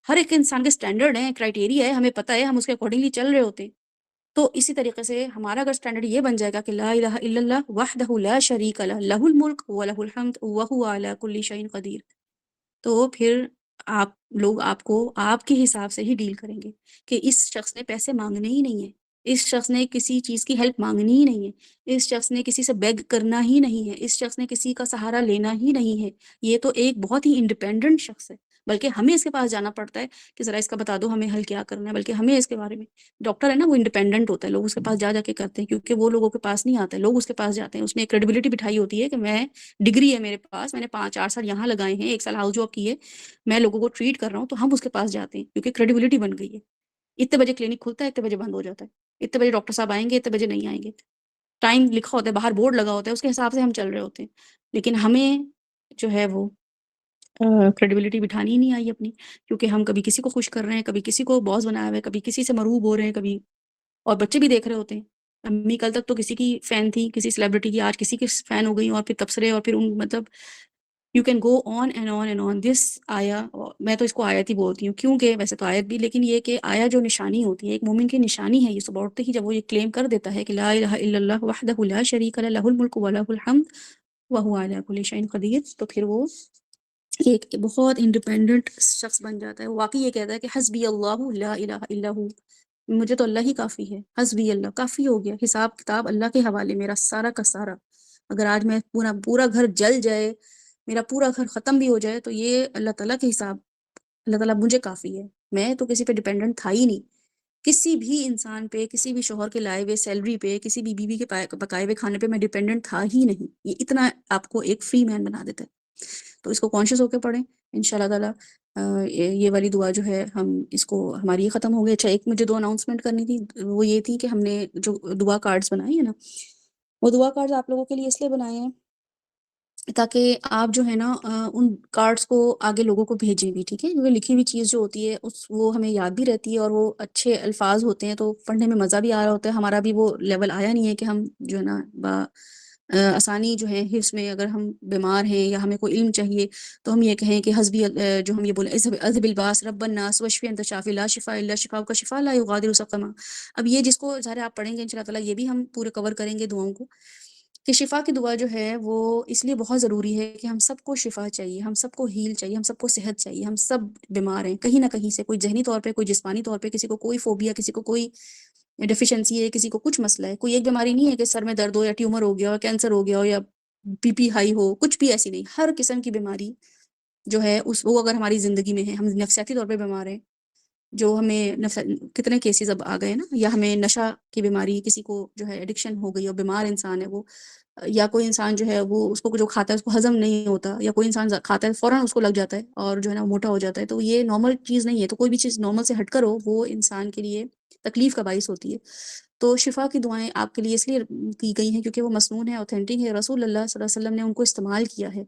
ہر ایک انسان کے اسٹینڈرڈ ہیں، کرائٹیریا ہے، ہمیں پتہ ہے، ہم اس کے اکارڈنگلی چل رہے ہوتے ہیں. تو اسی طریقے سے ہمارا اگر اسٹینڈرڈ یہ بن جائے گا کہ لا الہ الا اللہ وحدہ لا شریک لہ لہ الملک ولہ الحمد وہو علی کل شیء قدیر، تو پھر لوگ آپ کو آپ کے حساب سے ہی ڈیل کریں گے کہ اس شخص نے پیسے مانگنے ہی نہیں ہے، اس شخص نے کسی چیز کی ہیلپ مانگنی ہی نہیں ہے، اس شخص نے کسی سے بیگ کرنا ہی نہیں ہے، اس شخص نے کسی کا سہارا لینا ہی نہیں ہے. یہ تو ایک بہت ہی انڈیپینڈنٹ شخص ہے، بلکہ ہمیں اس کے پاس جانا پڑتا ہے کہ ذرا اس کا بتا دو ہمیں حل کیا کرنا ہے. بلکہ ہمیں اس کے بارے میں، ڈاکٹر ہے نا وہ انڈیپینڈنٹ ہوتا ہے، لوگ اس کے پاس جا کے کرتے ہیں، کیونکہ وہ لوگوں کے پاس نہیں آتے، لوگ اس کے پاس جاتے ہیں. اس نے ایک کریڈیبلٹی بٹھائی ہوتی ہے کہ میں ڈگری ہے میرے پاس، میں نے 5 4 سال یہاں لگائے ہیں، 1 سال ہاؤس جاب کی ہے، میں لوگوں کو ٹریٹ کر رہا ہوں، تو ہم اس کے پاس جاتے ہیں کیونکہ کریڈیبلٹی بن گئی ہے. اتنے بجے کلینک کھلتا ہے، اتنے بجے بند ہو جاتا ہے، اتنے بجے ڈاکٹر صاحب آئیں گے، اتنے بجے نہیں آئیں گے، ٹائم لکھا ہوتا ہے باہر، بورڈ لگا ہوتا ہے، اس کے حساب سے ہم چل رہے ہوتے ہیں. لیکن ہمیں جو ہے وہ کریڈیبلٹی بٹھانی ہی نہیں آئی اپنی، کیونکہ ہم کبھی کسی کو خوش کر رہے ہیں، کبھی کسی کو باس بنایا ہوا ہے، کبھی کسی سے مروب ہو رہے ہیں، کبھی اور بچے بھی دیکھ رہے ہوتے ہیں. امی کل تک تو کسی کی فین تھی، کسی سیلیبریٹی کی، آج کسی کی فین ہو گئی، اور پھر تبصرے، اور پھر مطلب you can go on and on and on this. آیا، میں تو اس کو آیت ہی بولتی ہوں، کیونکہ ویسے تو آیت بھی، لیکن یہ کہ آیا جو نشانی ہوتی ہے ایک مومن کی نشانی ہے، یہ صبح اٹھتے ہی جب وہ یہ کلیم کر دیتا ہے کہ لا الہ الا اللہ وحدہ لا شریک لہ لہ الملک ولہ الحمد وہو علی کل شیء قدیر، تو پھر وہ ایک بہت انڈیپینڈنٹ شخص بن جاتا ہے. واقعی یہ کہتا ہے کہ حسبی اللہ لا الہ الا ہو، مجھے تو اللہ ہی کافی ہے، حسبی اللہ کافی ہو گیا، حساب کتاب اللہ کے حوالے، میرا سارا کا سارا. اگر آج میں پورا گھر جل جائے، میرا پورا گھر ختم بھی ہو جائے، تو یہ اللہ تعالیٰ کے حساب، اللہ تعالیٰ مجھے کافی ہے. میں تو کسی پہ ڈیپینڈنٹ تھا ہی نہیں، کسی بھی انسان پہ، کسی بھی شوہر کے لائے ہوئے سیلری پہ، کسی بھی بیوی کے پکائے ہوئے کھانے پہ میں ڈیپینڈنٹ تھا ہی نہیں. یہ اتنا آپ کو ایک فری مین بنا دیتا ہے. تو اس کو کانشیس ہو کے پڑھیں انشاءاللہ تعالیٰ. یہ والی دعا جو ہے ہم اس کو، ہماری یہ ختم ہو گئی. اچھا، ایک مجھے 2 اناؤنسمنٹ کرنی تھی، وہ یہ تھی کہ ہم نے جو دعا کارڈز بنائی ہیں نا، وہ دعا کارڈز آپ لوگوں کے لیے اس لیے بنائے ہیں تاکہ آپ جو ہے نا ان کارڈز کو آگے لوگوں کو بھیجیں بھی، ٹھیک ہے. کیونکہ لکھی ہوئی چیز جو ہوتی ہے وہ ہمیں یاد بھی رہتی ہے، اور وہ اچھے الفاظ ہوتے ہیں تو پڑھنے میں مزہ بھی آ رہا ہوتا ہے. ہمارا بھی وہ لیول آیا نہیں ہے کہ ہم جو ہے نا آسانی جو ہے حفظ میں، اگر ہم بیمار ہیں یا ہمیں کوئی علم چاہیے تو ہم یہ کہیں کہ حسبی، جو ہم یہ بولیں اذهب الباس رب الناس واشفی انت شافی لا شفاء الا شفاءک شفاء لا یغادر سقما. اب یہ جس کو ظاہر آپ پڑھیں گے انشاءاللہ تعالیٰ، یہ بھی ہم پورے کور کریں گے دعاؤں کو. کہ شفا کی دعا جو ہے وہ اس لیے بہت ضروری ہے کہ ہم سب کو شفا چاہیے، ہم سب کو ہیل چاہیے، ہم سب کو صحت چاہیے، ہم سب بیمار ہیں کہیں نہ کہیں سے، کوئی ذہنی طور پہ، کوئی جسمانی طور پہ، کسی کو کوئی فوبیا، کسی کو کوئی ڈیفیشنسی ہے، کسی کو کچھ مسئلہ ہے، کوئی ایک بیماری نہیں ہے کہ سر میں درد ہو یا ٹیومر ہو گیا ہو، کینسر ہو گیا ہو یا بی پی ہائی ہو، کچھ بھی ایسی نہیں، ہر قسم کی بیماری جو ہے وہ اگر ہماری زندگی میں ہے، ہم نفسیاتی طور پہ بیمار ہیں، جو ہمیں کتنے کیسز اب آ گئے نا، یا ہمیں نشہ کی بیماری، کسی کو جو ہے ایڈکشن ہو گئی اور بیمار انسان ہے وہ، یا کوئی انسان جو ہے وہ اس کو جو کھاتا ہے اس کو ہضم نہیں ہوتا، یا کوئی انسان کھاتا ہے فوراً اس کو لگ جاتا ہے اور جو ہے نا موٹا ہو جاتا ہے، تو یہ نارمل چیز نہیں ہے، تو کوئی بھی چیز نارمل سے ہٹ کر ہو وہ انسان کے لیے تکلیف کا باعث ہوتی ہے. تو شفا کی دعائیں آپ کے لیے اس لیے کی گئی ہیں کیونکہ وہ مسنون ہے، اوتھینٹک ہے، رسول اللہ صلی اللہ علیہ وسلم نے ان کو استعمال کیا ہے.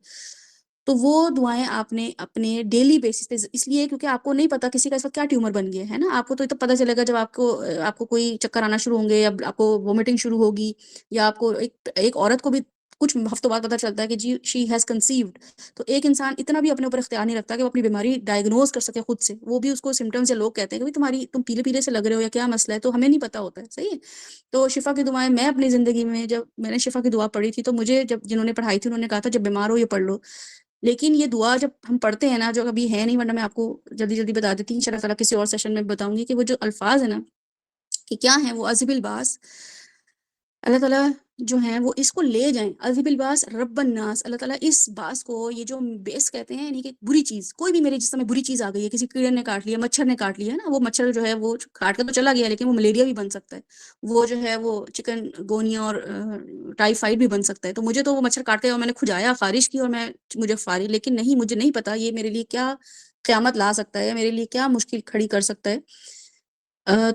تو وہ دعائیں آپ نے اپنے ڈیلی بیسس پہ، اس لیے کیونکہ آپ کو نہیں پتا کسی کا اس وقت کیا ٹیومر بن گیا ہے نا، آپ کو تو تب پتہ چلے گا جب آپ کو کوئی چکر آنا شروع ہوں گے، یا آپ کو وومٹنگ شروع ہوگی، یا آپ کو ایک عورت کو بھی کچھ ہفتوں بعد پتہ چلتا ہے کہ جی شی ہیز کنسیوڈ. تو ایک انسان اتنا بھی اپنے اوپر اختیار نہیں رکھتا کہ وہ اپنی بیماری ڈائگنوز کر سکے خود سے، وہ بھی اس کو سمٹمز یا لوگ کہتے ہیں کہ تم پیلے پیلے سے لگ رہے ہو یا کیا مسئلہ ہے، تو ہمیں نہیں پتا ہوتا ہے. صحیح ہے. تو شفا کی دعائیں میں اپنی زندگی میں، جب میں نے شفا کی دعا پڑھی تھی تو مجھے جنہوں نے پڑھائی تھی انہوں نے کہا تھا جب بیمار ہو یہ پڑھ لو، لیکن یہ دعا جب ہم پڑھتے ہیں نا، جو ابھی ہے نہیں ورنہ میں آپ کو جلدی جلدی بتا دیتی ہوں، انشاء اللہ تعالیٰ کسی اور سیشن میں بتاؤں گی کہ وہ جو الفاظ ہیں نا کہ کیا ہیں وہ، عذب الباس، اللہ تعالیٰ جو ہیں وہ اس کو لے جائیں، عذب الباس رب الناس، اللہ تعالیٰ اس باس کو، یہ جو بیس کہتے ہیں یعنی کہ بری چیز، کوئی بھی میرے جسم میں بری چیز آ گئی ہے، کسی کیڑے نے کاٹ لیا، مچھر نے کاٹ لیا نا، وہ مچھر جو ہے وہ کاٹ کے تو چلا گیا لیکن وہ ملیریا بھی بن سکتا ہے، وہ جو ہے وہ چکن گونیا اور ٹائیفائڈ بھی بن سکتا ہے. تو مجھے تو وہ مچھر کاٹتے اور میں نے کھجایا، خارش کی، اور مجھے فارغ، لیکن نہیں، مجھے نہیں پتا یہ میرے لیے کیا قیامت لا سکتا ہے، میرے لیے کیا مشکل کھڑی کر سکتا ہے.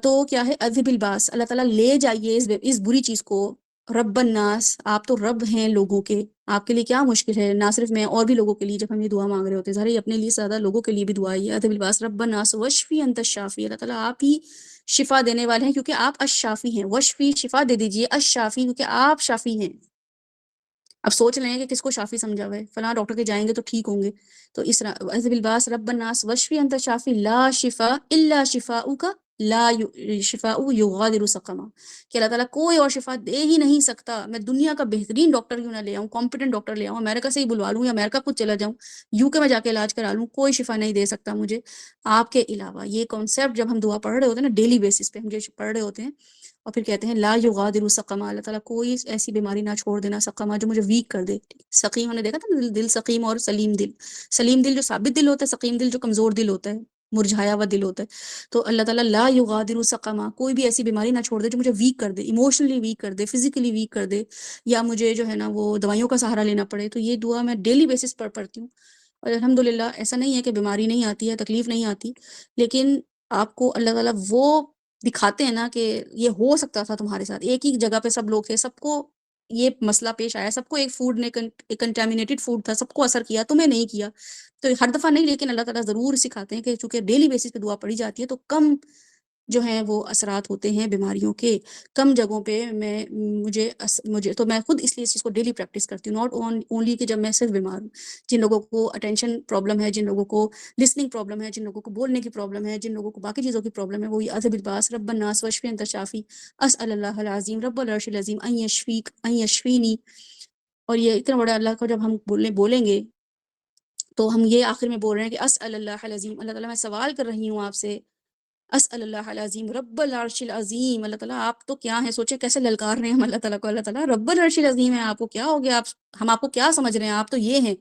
تو کیا ہے عذب الباس، اللہ تعالیٰ لے جائیے اس بری چیز کو، رب الناس، آپ تو رب ہیں لوگوں کے، آپ کے لیے کیا مشکل ہے، نہ صرف میں اور بھی لوگوں کے لیے جب ہم یہ دعا مانگ رہے ہوتے ہیں، ظاہر ہے اپنے لیے زیادہ لوگوں کے لیے بھی دعا ہے، عذب الباس رب الناس واشفی انت الشافی، اللہ تعالیٰ آپ ہی شفا دینے والے ہیں کیونکہ آپ الشافی ہیں، واشفی شفا دے دیجئے، الشافی کیونکہ آپ شافی ہیں. اب سوچ رہے ہیں کہ کس کو شافی سمجھا ہوا ہے، فلاں ڈاکٹر کے جائیں گے تو ٹھیک ہوں گے، تو اس عذب الباس رب الناس واشفی انت شافی لا شفاء الا شفاؤک لا شفاء یغادر سقما، کہ اللہ تعالیٰ کوئی اور شفا دے ہی نہیں سکتا، میں دنیا کا بہترین ڈاکٹر کیوں نہ لے آؤں، کمپیٹنٹ ڈاکٹر لے آؤں، امریکہ سے ہی بلوا لوں یا امریکہ خود چلا جاؤں، یو کے میں جا کے علاج کرا لوں، کوئی شفا نہیں دے سکتا مجھے آپ کے علاوہ. یہ کانسیپٹ جب ہم دعا پڑھ رہے ہوتے ہیں نا ڈیلی بیسس پہ، ہم جو پڑھ رہے ہوتے ہیں، اور پھر کہتے ہیں لا یغادر سقما، اللہ تعالیٰ کوئی ایسی بیماری نہ چھوڑ دینا، سقما جو مجھے ویک کر دے. سقیم ہم نے دیکھا تھا نا، دل سقیم اور سلیم دل، سلیم دل جو ثابت دل ہوتا ہے، سقیم دل جو کمزور دل ہوتا ہے، مرجھایا ہوا دل ہوتا ہے. تو اللہ تعالیٰ لا یغادر سقما، کوئی بھی ایسی بیماری نہ چھوڑ دے جو مجھے ویک کر دے، ایموشنلی ویک کر دے، فزیکلی ویک کر دے، یا مجھے جو ہے نا وہ دوائیوں کا سہارا لینا پڑے. تو یہ دعا میں ڈیلی بیسس پر پڑھتی ہوں، اور الحمدللہ ایسا نہیں ہے کہ بیماری نہیں آتی ہے، تکلیف نہیں آتی، لیکن آپ کو اللہ تعالیٰ وہ دکھاتے ہیں نا کہ یہ ہو سکتا تھا تمہارے ساتھ، ایک ہی جگہ پہ سب لوگ تھے، سب کو یہ مسئلہ پیش آیا، سب کو ایک فوڈ نے کنٹامینیٹڈ فوڈ تھا، سب کو اثر کیا، تمہیں نہیں کیا. تو ہر دفعہ نہیں، لیکن اللہ تعالیٰ ضرور سکھاتے ہیں کہ چونکہ ڈیلی بیسس پہ دعا پڑھی جاتی ہے تو کم جو ہیں وہ اثرات ہوتے ہیں بیماریوں کے، کم جگہوں پہ مجھے تو میں خود اس لیے اس چیز کو ڈیلی پریکٹس کرتی ہوں، ناٹ اونلی کہ جب میں صرف بیمار ہوں. جن لوگوں کو اٹینشن پرابلم ہے، جن لوگوں کو لسننگ پرابلم ہے، جن لوگوں کو بولنے کی پرابلم ہے، جن لوگوں کو باقی چیزوں کی پرابلم ہے، وہ عذب الباس رب الناس واشفی انت شافی اسأل اللہ العظیم رب العرش العظیم ان یشفیک ان یشفینی. اور یہ اتنا بڑا اللہ کو جب ہم بولیں گے تو ہم یہ آخر میں بول رہے ہیں کہ اسأل اللہ العظیم، اللہ تعالیٰ میں سوال کر رہی ہوں آپ سے، اسأل اللہ العظیم رب العرش العظیم، اللہ تعالیٰ آپ تو کیا ہیں، سوچیں کیسے للکار رہے ہیں ہم اللہ تعالیٰ کو، اللہ تعالیٰ رب العرش العظیم ہے، آپ کو کیا ہو گیا، ہم آپ کو کیا سمجھ رہے ہیں، آپ تو یہ ہیں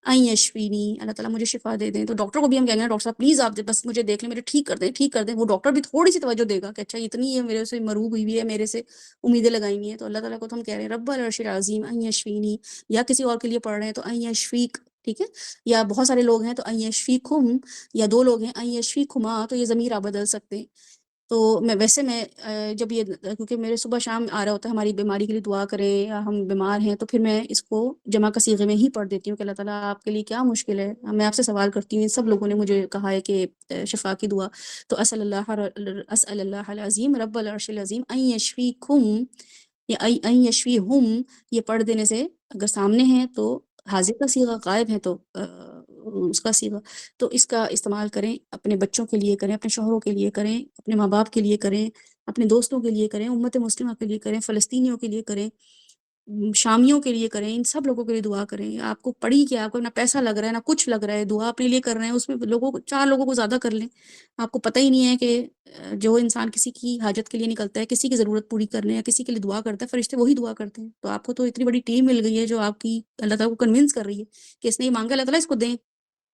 این یشفینی، اللہ تعالیٰ مجھے شفا دے دیں. تو ڈاکٹر کو بھی ہم کہیں گے ڈاکٹر صاحب پلیز آپ بس مجھے دیکھ لیں، مجھے ٹھیک کر دیں، ٹھیک کر دیں. وہ ڈاکٹر بھی تھوڑی سی توجہ دے گا کہ اچھا اتنی ہے میرے سے مروب ہوئی ہوئی ہے، میرے سے امیدیں لگائی ہوئی ہیں. تو اللہ تعالیٰ کو تو ہم کہہ رہے ہیں رب العرش العظیم این یشفینی، یا کسی اور کے لیے پڑھ رہے ہیں تو این یشفیک، ٹھیک ہے، یا بہت سارے لوگ ہیں تو این یشفیکم، یا دو لوگ ہیں این یشفیکما، تو یہ ضمیر آپ بدل سکتے ہیں. تو میں جب یہ کیونکہ میرے صبح شام آ رہا ہوتا ہے ہماری بیماری کے لیے دعا کریں یا ہم بیمار ہیں، تو پھر میں اس کو جمع کا صیغے میں ہی پڑھ دیتی ہوں کہ اللہ تعالیٰ آپ کے لیے کیا مشکل ہے. میں آپ سے سوال کرتی ہوں، سب لوگوں نے مجھے کہا ہے کہ شفا کی دعا، تو اسأل اللہ العظیم رب العرش العظیم ان یشفیکم یا ان یشفیہم، یہ پڑھ دینے سے اگر سامنے ہیں تو حاضر کا صیغہ، غائب ہے تو اس کا صیغہ، تو اس کا استعمال کریں، اپنے بچوں کے لیے کریں، اپنے شوہروں کے لیے کریں، اپنے ماں باپ کے لیے کریں، اپنے دوستوں کے لیے کریں، امت مسلمہ کے لیے کریں، فلسطینیوں کے لیے کریں، شامیوں کے لیے کریں، ان سب لوگوں کے لیے دعا کریں. آپ کو پڑھی کیا، آپ کو نہ پیسہ لگ رہا ہے نہ کچھ لگ رہا ہے، دعا اپنے لیے کر رہے ہیں، اس میں لوگوں کو 4 لوگوں کو زیادہ کر لیں. آپ کو پتہ ہی نہیں ہے کہ جو انسان کسی کی حاجت کے لیے نکلتا ہے، کسی کی ضرورت پوری کرنے یا کسی کے لیے دعا کرتا ہے، فرشتے وہی دعا کرتے ہیں. تو آپ کو تو اتنی بڑی ٹیم مل گئی ہے جو آپ کی اللہ تعالیٰ کو کنونس کر رہی ہے کہ اس نے یہ مانگا اللہ تعالیٰ اس کو دیں،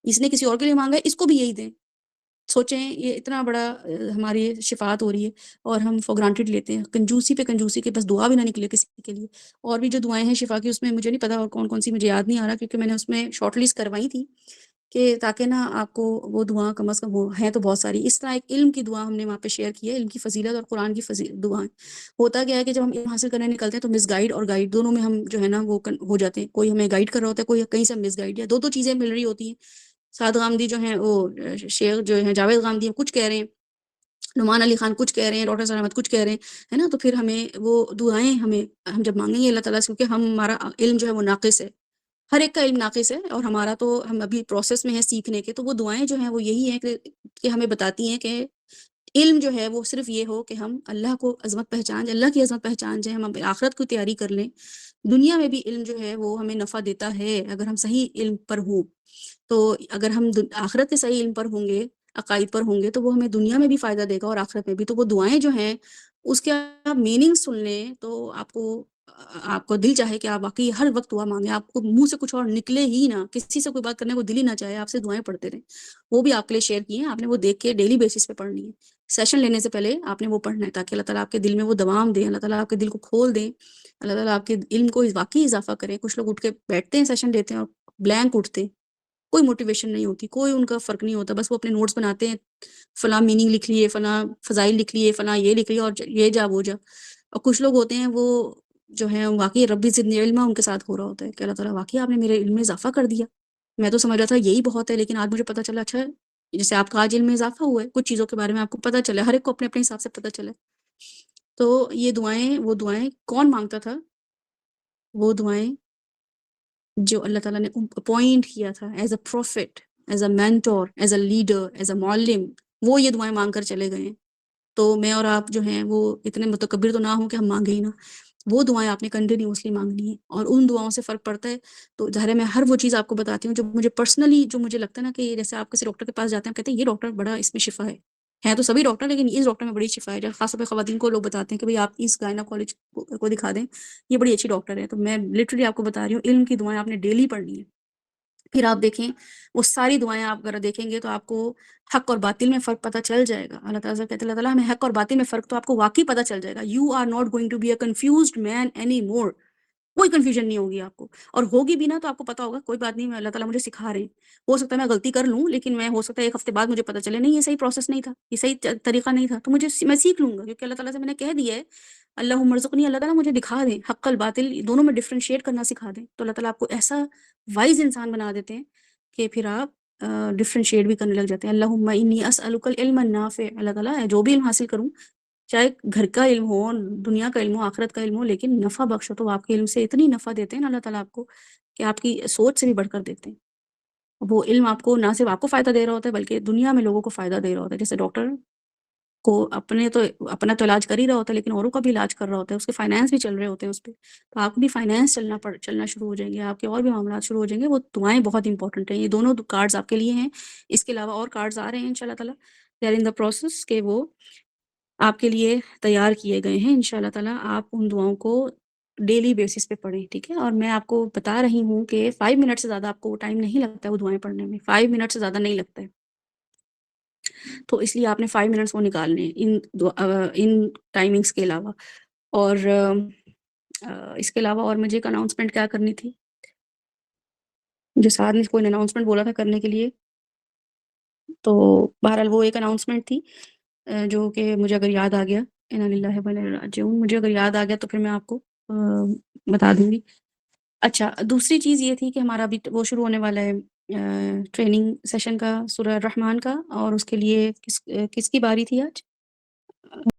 اس نے کسی اور کے لیے مانگا ہے اس کو بھی یہی دیں. سوچیں یہ اتنا بڑا ہماری شفاعت ہو رہی ہے اور ہم فور گرانٹیڈ لیتے ہیں، کنجوسی پہ کنجوسی کے بس دعا بھی نہ نکلے کسی کے لیے. اور بھی جو دعائیں ہیں شفا کی اس میں مجھے نہیں پتا اور کون کون سی مجھے یاد نہیں آ رہا، کیونکہ میں نے اس میں شارٹ لسٹ کروائی تھی کہ تاکہ نا آپ کو وہ دعا کم از کم ہو. ہیں تو بہت ساری. اس طرح ایک علم کی دعا ہم نے وہاں پہ شیئر کی ہے، علم کی فضیلت اور قرآن کی دعائیں. ہوتا کیا ہے کہ جب ہم علم حاصل کرنے نکلتے ہیں تو مس گائیڈ اور گائیڈ دونوں میں ہم جو ہے نا وہ ہو جاتے ہیں. کوئی ہمیں گائیڈ کر رہا ہوتا ہے، کوئی کہیں سے مس گائیڈ، یا دو چیزیں مل رہی ہوتی ہیں. سعد غامدی جو ہیں وہ شیخ جو ہیں جاوید غامدی کچھ کہہ رہے ہیں، نعمان علی خان کچھ کہہ رہے ہیں، ڈاکٹر سلامت کچھ کہہ رہے ہیں، ہے نا. تو پھر ہمیں وہ دعائیں ہم جب مانگیں گے اللہ تعالیٰ سے، کیونکہ ہمارا علم جو ہے وہ ناقص ہے، ہر ایک کا علم ناقص ہے، اور ہمارا تو ہم ابھی پروسیس میں ہے سیکھنے کے. تو وہ دعائیں جو ہیں وہ یہی ہیں کہ ہمیں بتاتی ہیں کہ علم جو ہے وہ صرف یہ ہو کہ ہم اللہ کو عظمت پہچان جائیں، اللہ کی عظمت پہچان جائیں، ہم آخرت کو تیاری کر لیں. دنیا میں بھی علم جو ہے وہ ہمیں نفع دیتا ہے اگر ہم صحیح علم پر ہوں. تو اگر ہم آخرت کے صحیح علم پر ہوں گے، عقائد پر ہوں گے، تو وہ ہمیں دنیا میں بھی فائدہ دے گا اور آخرت میں بھی. تو وہ دعائیں جو ہیں اس کے آپ میننگ سن لیں تو آپ کو دل چاہے کہ آپ واقعی ہر وقت دعا مانگیں، آپ کو منہ سے کچھ اور نکلے ہی نہ، کسی سے کوئی بات کرنے کو دل ہی نہ چاہے، آپ سے دعائیں پڑھتے رہیں. وہ بھی آپ کے لیے شیئر کی ہیں، آپ نے وہ دیکھ کے ڈیلی بیسس پہ پڑھنی ہے. سیشن لینے سے پہلے آپ نے وہ پڑھنا ہے تاکہ اللہ تعالیٰ آپ کے دل میں وہ دوام دیں، اللہ تعالیٰ آپ کے دل کو کھول دیں، اللہ تعالیٰ آپ کے علم کو واقعی اضافہ کریں. کچھ لوگ اٹھ کے بیٹھتے ہیں سیشن لیتے ہیں اور بلینک اٹھتے ہیں، کوئی موٹیویشن نہیں ہوتی، کوئی ان کا فرق نہیں ہوتا، بس وہ اپنے نوٹس بناتے ہیں، فلاں میننگ لکھ لیے، فلاں فضائل لکھ لیے، فلاں یہ لکھ لیے اور یہ جا وہ جا. اور کچھ لوگ ہوتے ہیں وہ جو ہیں واقعی ربی زدنی علما ان کے ساتھ ہو رہا ہوتا ہے کہ اللہ تعالیٰ واقعی آپ نے میرے علم میں اضافہ کر دیا. میں تو سمجھ رہا تھا یہی بہت ہے، لیکن آج مجھے پتہ چلا اچھا جیسے آپ کا آج علم میں اضافہ ہوا ہے، کچھ چیزوں کے بارے میں آپ کو پتہ چلا، ہر ایک کو اپنے اپنے حساب سے پتہ چلا. تو یہ دعائیں، وہ دعائیں کون مانگتا تھا؟ وہ دعائیں جو اللہ تعالیٰ نے اپوائنٹ کیا تھا as a prophet, as a mentor, as a leader, as a معلم، وہ یہ دعائیں مانگ کر چلے گئے ہیں. تو میں اور آپ جو ہیں وہ اتنے متکبر تو نہ ہوں کہ ہم مانگے ہی نہ. وہ دعائیں آپ نے کنٹینیوسلی مانگنی ہے، اور ان دعاؤں سے فرق پڑتا ہے. تو ظاہر ہے میں ہر وہ چیز آپ کو بتاتی ہوں جو مجھے پرسنلی، جو مجھے لگتا ہے نا کہ جیسے آپ کسی ڈاکٹر کے پاس جاتے ہیں کہتے ہیں یہ ڈاکٹر بڑا اس میں شفا ہے تو سبھی ڈاکٹر، لیکن اس ڈاکٹر میں بڑی شفا ہے. خاص طور پہ خواتین کو لوگ بتاتے ہیں کہ بھئی آپ اس گائناکالوجسٹ کو دکھا دیں، یہ بڑی اچھی ڈاکٹر ہے. تو میں لٹرلی آپ کو بتا رہی ہوں علم کی دعائیں آپ نے ڈیلی پڑھنی ہے. پھر آپ دیکھیں وہ ساری دعائیں آپ اگر دیکھیں گے تو آپ کو حق اور باطل میں فرق پتہ چل جائے گا. اللہ تعالیٰ سے کہتے ہیں اللہ تعالیٰ ہمیں حق اور باطل میں فرق تو آپ کو واقعی پتہ چل جائے گا. You are not going to be a confused man anymore. کوئی کنفیوژن نہیں ہوگی آپ کو، اور ہوگی بھی نا تو آپ کو پتہ ہوگا کوئی بات نہیں، اللہ تعالیٰ مجھے سکھا رہے ہیں. ہو سکتا ہے میں غلطی کر لوں، لیکن میں ہو سکتا ہے ایک ہفتے بعد مجھے پتہ چلے نہیں یہ صحیح پروسیس نہیں تھا، یہ صحیح طریقہ نہیں تھا، تو میں سیکھ لوں گا، کیونکہ اللہ تعالیٰ سے میں نے کہہ دیا ہے اللہم ارزقنی، اللہ تعالیٰ مجھے دکھا دیں حق الباطل دونوں میں ڈفرینشیٹ کرنا سکھا دیں. تو اللہ تعالیٰ آپ کو ایسا وائز انسان بنا دیتے ہیں کہ پھر آپ ڈفرینشیٹ بھی کرنے لگ جاتے ہیں. اللہم انی اسألک العلم النافع، اللہ تعالیٰ جو بھی علم حاصل کروں، چاہے گھر کا علم ہو، دنیا کا علم ہو، آخرت کا علم ہو، لیکن نفع بخشو. تو آپ کے علم سے اتنی نفع دیتے ہیں نا اللہ تعالیٰ آپ کو کہ آپ کی سوچ سے بھی بڑھ کر دیتے ہیں. وہ علم آپ کو نہ صرف آپ کو فائدہ دے رہا ہوتا ہے بلکہ دنیا میں لوگوں کو فائدہ دے رہا ہوتا ہے. جیسے ڈاکٹر کو اپنا تو علاج کر ہی رہا ہوتا ہے، لیکن اوروں کا بھی علاج کر رہا ہوتا ہے، اس کے فائنانس بھی چل رہے ہوتے ہیں اس پہ. تو آپ کو بھی فائنانس چلنا شروع ہو جائیں گے، آپ کے اور بھی معاملات شروع ہو جائیں گے. وہ دعائیں بہت امپورٹنٹ ہیں. یہ دونوں کارڈز آپ کے لیے ہیں. اس کے علاوہ اور کارڈز آ رہے ہیں انشاءاللہ تعالیٰ، they are in the process, کہ وہ آپ کے لیے تیار کیے گئے ہیں انشاءاللہ تعالیٰ. آپ ان دعاؤں کو ڈیلی بیسس پہ پڑھیں، ٹھیک ہے. اور میں آپ کو بتا رہی ہوں کہ 5 منٹ سے زیادہ آپ کو ٹائم نہیں لگتا ہے وہ دعائیں پڑھنے میں، 5 منٹ سے زیادہ نہیں لگتا ہے. تو اس لیے آپ نے 5 منٹس وہ نکالنے ہیں ان ٹائمنگس کے علاوہ. اور اس کے علاوہ اور مجھے ایک اناؤنسمنٹ کیا کرنی تھی، جو ساتھ نے کوئی اناؤنسمنٹ بولا تھا کرنے کے لیے، تو بہرحال وہ ایک اناؤنسمنٹ تھی جو کہ مجھے اگر یاد آ گیا، انا للہ و انا الیہ راجعون، مجھے اگر یاد آ گیا تو پھر میں آپ کو بتا دوں گی. اچھا، دوسری چیز یہ تھی کہ ہمارا ابھی وہ شروع ہونے والا ہے ٹریننگ سیشن کا سورہ الرحمن کا، اور اس کے لیے کس کی باری تھی آج؟